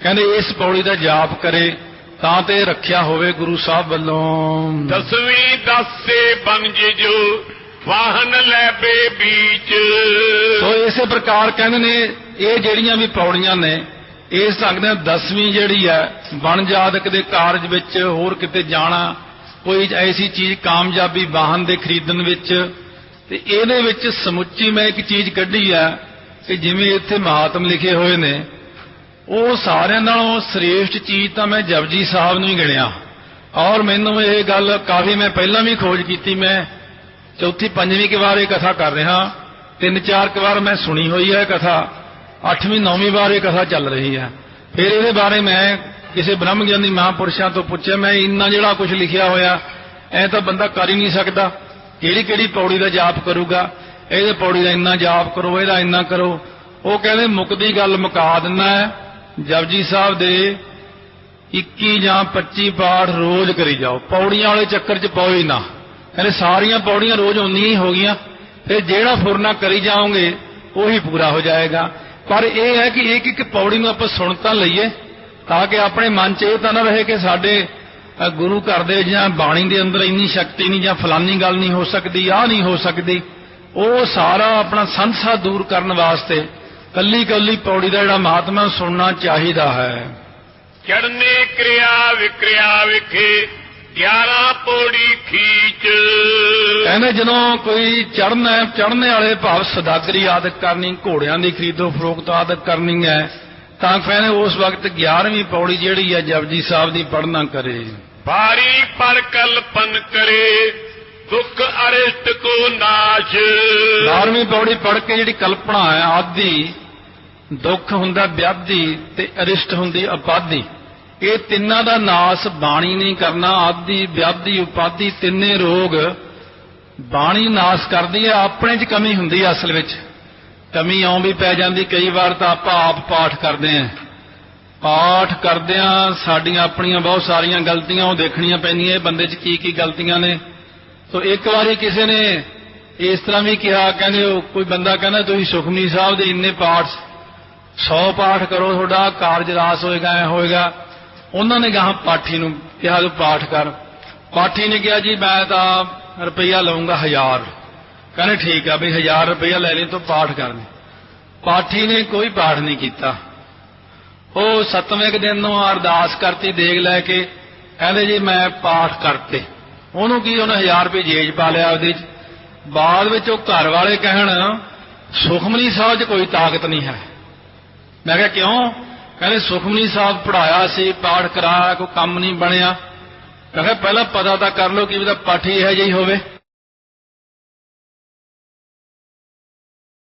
Speaker 1: ਕਹਿੰਦੇ ਇਸ ਪੌੜੀ ਦਾ ਜਾਪ ਕਰੇ ਤਾਂ ਤੇ ਰੱਖਿਆ ਹੋਵੇ ਗੁਰੂ ਸਾਹਿਬ ਵੱਲੋਂ।
Speaker 2: ਦਸਵੀਂ ਦਸੇ ਬਨਜ ਜੋ ਵਾਹਨ ਲੈ ਬੇ ਬੀਚ।
Speaker 1: ਸੋ ਇਸੇ ਪ੍ਰਕਾਰ ਕਹਿੰਦੇ ਨੇ ਇਹ ਜਿਹੜੀਆਂ ਵੀ ਪੌੜੀਆਂ ਨੇ, ਇਸ ਢੰਗ ਨਾਲ ਦਸਵੀਂ ਜਿਹੜੀ ਹੈ ਵਣਜ ਆਦਿਕ ਦੇ ਕਾਰਜ ਵਿੱਚ, ਹੋਰ ਕਿਤੇ ਜਾਣਾ, ਕੋਈ ਐਸੀ ਚੀਜ਼ ਕਾਮਯਾਬੀ ਵਾਹਨ ਦੇ ਖਰੀਦਣ ਵਿੱਚ, ਤੇ ਇਹਦੇ ਵਿੱਚ ਸਮੁੱਚੀ ਮੈਂ ਇੱਕ ਚੀਜ਼ ਕੱਢੀ ਹੈ ਕਿ ਜਿਵੇਂ ਇੱਥੇ ਮਹਾਤਮ ਲਿਖੇ ਹੋਏ ਨੇ, ਉਹ ਸਾਰਿਆਂ ਨਾਲੋਂ ਸ੍ਰੇਸ਼ਟ ਚੀਜ਼ ਤਾਂ ਮੈਂ ਜਪਜੀ ਸਾਹਿਬ ਨੂੰ ਹੀ ਗਿਣਿਆ। ਔਰ ਮੈਨੂੰ ਇਹ ਗੱਲ ਕਾਫੀ, ਮੈਂ ਪਹਿਲਾਂ ਵੀ ਖੋਜ ਕੀਤੀ, ਮੈਂ ਚੌਥੀ ਪੰਜਵੀਂ ਕੁ ਵਾਰ ਇਹ ਕਥਾ ਕਰ ਰਿਹਾ, 3-4 ਕੁ ਵਾਰ ਮੈਂ ਸੁਣੀ ਹੋਈ ਹੈ ਕਥਾ, 8ਵੀਂ 9ਵੀਂ ਵਾਰ ਇਹ ਕਥਾ ਚੱਲ ਰਹੀ ਹੈ। ਫਿਰ ਇਹਦੇ ਬਾਰੇ ਮੈਂ ਕਿਸੇ ਬ੍ਰਹਮ ਗਿਆਨੀ ਮਹਾਂਪੁਰਸ਼ਾਂ ਤੋਂ ਪੁੱਛਿਆ, ਮੈਂ ਇੰਨਾ ਜਿਹੜਾ ਕੁਝ ਲਿਖਿਆ ਹੋਇਆ ਐ ਤਾਂ ਬੰਦਾ ਕਰ ਹੀ ਨਹੀਂ ਸਕਦਾ, ਕਿਹੜੀ ਕਿਹੜੀ ਪੌੜੀ ਦਾ ਜਾਪ ਕਰੂਗਾ, ਇਹਦੇ ਪੌੜੀ ਦਾ ਇੰਨਾ ਜਾਪ ਕਰੋ, ਇਹਦਾ ਇੰਨਾ ਕਰੋ। ਉਹ ਕਹਿੰਦੇ ਮੁੱਕਦੀ ਗੱਲ ਮੁਕਾ ਦਿੰਦਾ ਹੈ, ਜਪਜੀ ਸਾਹਿਬ ਦੇ 21 ਜਾਂ 25 ਪਾਠ ਰੋਜ਼ ਕਰੀ ਜਾਓ, ਪੌੜੀਆਂ ਵਾਲੇ ਚੱਕਰ 'ਚ ਪਾਓ ਹੀ ਨਾ। ਕਹਿੰਦੇ ਸਾਰੀਆਂ ਪੌੜੀਆਂ ਰੋਜ਼ ਉਨੀਆਂ ਹੀ ਹੋ ਗਈਆਂ, ਫਿਰ ਜਿਹੜਾ ਫੁਰਨਾ ਕਰੀ ਜਾਓਗੇ ਉਹੀ ਪੂਰਾ ਹੋ ਜਾਏਗਾ। ਪਰ ਇਹ ਹੈ ਕਿ ਇੱਕ ਇੱਕ ਪੌੜੀ ਨੂੰ ਆਪਾਂ ਸੁਣ ਤਾਂ ਲਈਏ, ਤਾਂ ਕਿ ਆਪਣੇ ਮਨ 'ਚ ਇਹ ਤਾਂ ਨਾ ਰਹੇ ਕਿ ਸਾਡੇ ਗੁਰੂ ਘਰ ਦੇ ਜਾਂ ਬਾਣੀ ਦੇ ਅੰਦਰ ਇੰਨੀ ਸ਼ਕਤੀ ਨਹੀਂ, ਜਾਂ ਫਲਾਨੀ ਗੱਲ ਨਹੀਂ ਹੋ ਸਕਦੀ, ਆਹ ਨਹੀਂ ਹੋ ਸਕਦੀ। ਉਹ ਸਾਰਾ ਆਪਣਾ ਸੰਸਾ ਦੂਰ ਕਰਨ ਵਾਸਤੇ ਕੱਲੀ ਕੱਲੀ ਪੌੜੀ ਦਾ ਜਿਹੜਾ ਮਹਾਤਮਾ ਸੁਣਨਾ ਚਾਹੀਦਾ ਹੈ।
Speaker 2: ਚੜਨੇ ਕਿਰਿਆ ਵਿਕਿਰਿਆ ਵਿਖੇ 11 ਪੌੜੀ ਖੀਚ।
Speaker 1: ਕਹਿੰਦੇ ਜਦੋਂ ਕੋਈ ਚੜ੍ਹਨਾ, ਚੜ੍ਹਨੇ ਵਾਲੇ ਭਾਵ ਸਦਾਗਰੀ ਆਦਿਕ ਕਰਨੀ, ਘੋੜਿਆਂ ਦੀ ਖਰੀਦੋ ਫਰੋਖਤ ਆਦਿਕ ਕਰਨੀ ਹੈ, ਤਾਂ ਕਹਿੰਦੇ ਉਸ ਵਕਤ 11ਵੀਂ ਪੌੜੀ ਜਿਹੜੀ ਹੈ ਜਪਜੀ ਸਾਹਿਬ ਦੀ ਪੜ੍ਹਨਾ ਕਰੇ।
Speaker 2: ਬਾਰੀ ਪਰ ਕਲਪਨ ਕਰੇ ਦੁੱਖ ਅਰਿਸ਼ਟ ਕੋ ਨਾਸ਼।
Speaker 1: 12ਵੀਂ ਪੌੜੀ ਪੜ੍ਹ ਕੇ ਜਿਹੜੀ ਕਲਪਨਾ ਹੈ, ਆਦਿ ਦੁੱਖ ਹੁੰਦਾ ਵਿਆਧੀ ਤੇ ਅਰਿਸ਼ਟ ਹੁੰਦੀ ਉਪਾਧੀ, ਇਹ ਤਿੰਨਾਂ ਦਾ ਨਾਸ ਬਾਣੀ ਨਹੀਂ ਕਰਨਾ। ਆਦਿ ਵਿਆਧੀ ਉਪਾਧੀ ਤਿੰਨੇ ਰੋਗ ਬਾਣੀ ਨਾਸ ਕਰਦੀ ਹੈ। ਆਪਣੇ 'ਚ ਕਮੀ ਹੁੰਦੀ ਹੈ, ਅਸਲ ਵਿੱਚ ਕਮੀ ਆਉਂ ਵੀ ਪੈ ਜਾਂਦੀ ਕਈ ਵਾਰ। ਤਾਂ ਆਪਾਂ ਆਪ ਪਾਠ ਕਰਦੇ ਹਾਂ, ਪਾਠ ਕਰਦਿਆਂ ਸਾਡੀਆਂ ਆਪਣੀਆਂ ਬਹੁਤ ਸਾਰੀਆਂ ਗਲਤੀਆਂ ਉਹ ਦੇਖਣੀਆਂ ਪੈਂਦੀਆਂ, ਇਹ ਬੰਦੇ 'ਚ ਕੀ ਕੀ ਗਲਤੀਆਂ ਨੇ। ਸੋ ਇੱਕ ਵਾਰੀ ਕਿਸੇ ਨੇ ਇਸ ਤਰ੍ਹਾਂ ਵੀ ਕਿਹਾ, ਕਹਿੰਦੇ ਉਹ ਕੋਈ ਬੰਦਾ ਕਹਿੰਦਾ ਤੁਸੀਂ ਸੁਖਮਨੀ ਸਾਹਿਬ ਦੇ ਇੰਨੇ ਪਾਠ 100 ਪਾਠ ਕਰੋ, ਤੁਹਾਡਾ ਕਾਰਜ ਰਾਸ ਹੋਏਗਾ, ਐ ਹੋਏਗਾ। ਉਹਨਾਂ ਨੇ ਗਾਹਾਂ ਪਾਠੀ ਨੂੰ ਕਿਹਾ ਤੂੰ ਪਾਠ ਕਰ। ਪਾਠੀ ਨੇ ਕਿਹਾ ਜੀ ਮੈਂ ਤਾਂ ਰੁਪਈਆ ਲਊਂਗਾ 1000। ਕਹਿੰਦੇ ਠੀਕ ਆ ਵੀ 1000 ਰੁਪਈਆ ਲੈ ਲਈ ਤੂੰ ਪਾਠ ਕਰਨੇ। ਪਾਠੀ ਨੇ ਕੋਈ ਪਾਠ ਨਹੀਂ ਕੀਤਾ। ਉਹ 7ਵੇਂ ਕੁ ਦਿਨ ਨੂੰ ਅਰਦਾਸ ਕਰਤੀ ਦੇਗ ਲੈ ਕੇ, ਕਹਿੰਦੇ ਜੀ ਮੈਂ ਪਾਠ ਕਰਤੇ। ਉਹਨੂੰ ਕੀ, ਉਹਨੇ 1000 ਰੁਪਏ ਜੇਬ ਪਾ ਲਿਆ ਉਹਦੇ 'ਚ। ਬਾਅਦ ਵਿੱਚ ਉਹ ਘਰ ਵਾਲੇ ਕਹਿਣ ਸੁਖਮਨੀ ਸਾਹਿਬ 'ਚ ਕੋਈ ਤਾਕਤ ਨਹੀਂ ਹੈ। ਮੈਂ ਕਿਹਾ ਕਿਉਂ? ਕਹਿੰਦੇ ਸੁਖਮਨੀ ਸਾਹਿਬ ਪੜ੍ਹਾਇਆ ਸੀ, ਪਾਠ ਕਰਾਇਆ, ਕੋਈ ਕੰਮ ਨਹੀਂ ਬਣਿਆ। ਕਹਿੰਦਾ ਪਹਿਲਾਂ ਪਤਾ ਤਾਂ ਕਰ ਲਓ ਕਿ ਇਹਦਾ ਪਾਠੀ ਇਹੋ ਜਿਹੀ ਹੋਵੇ।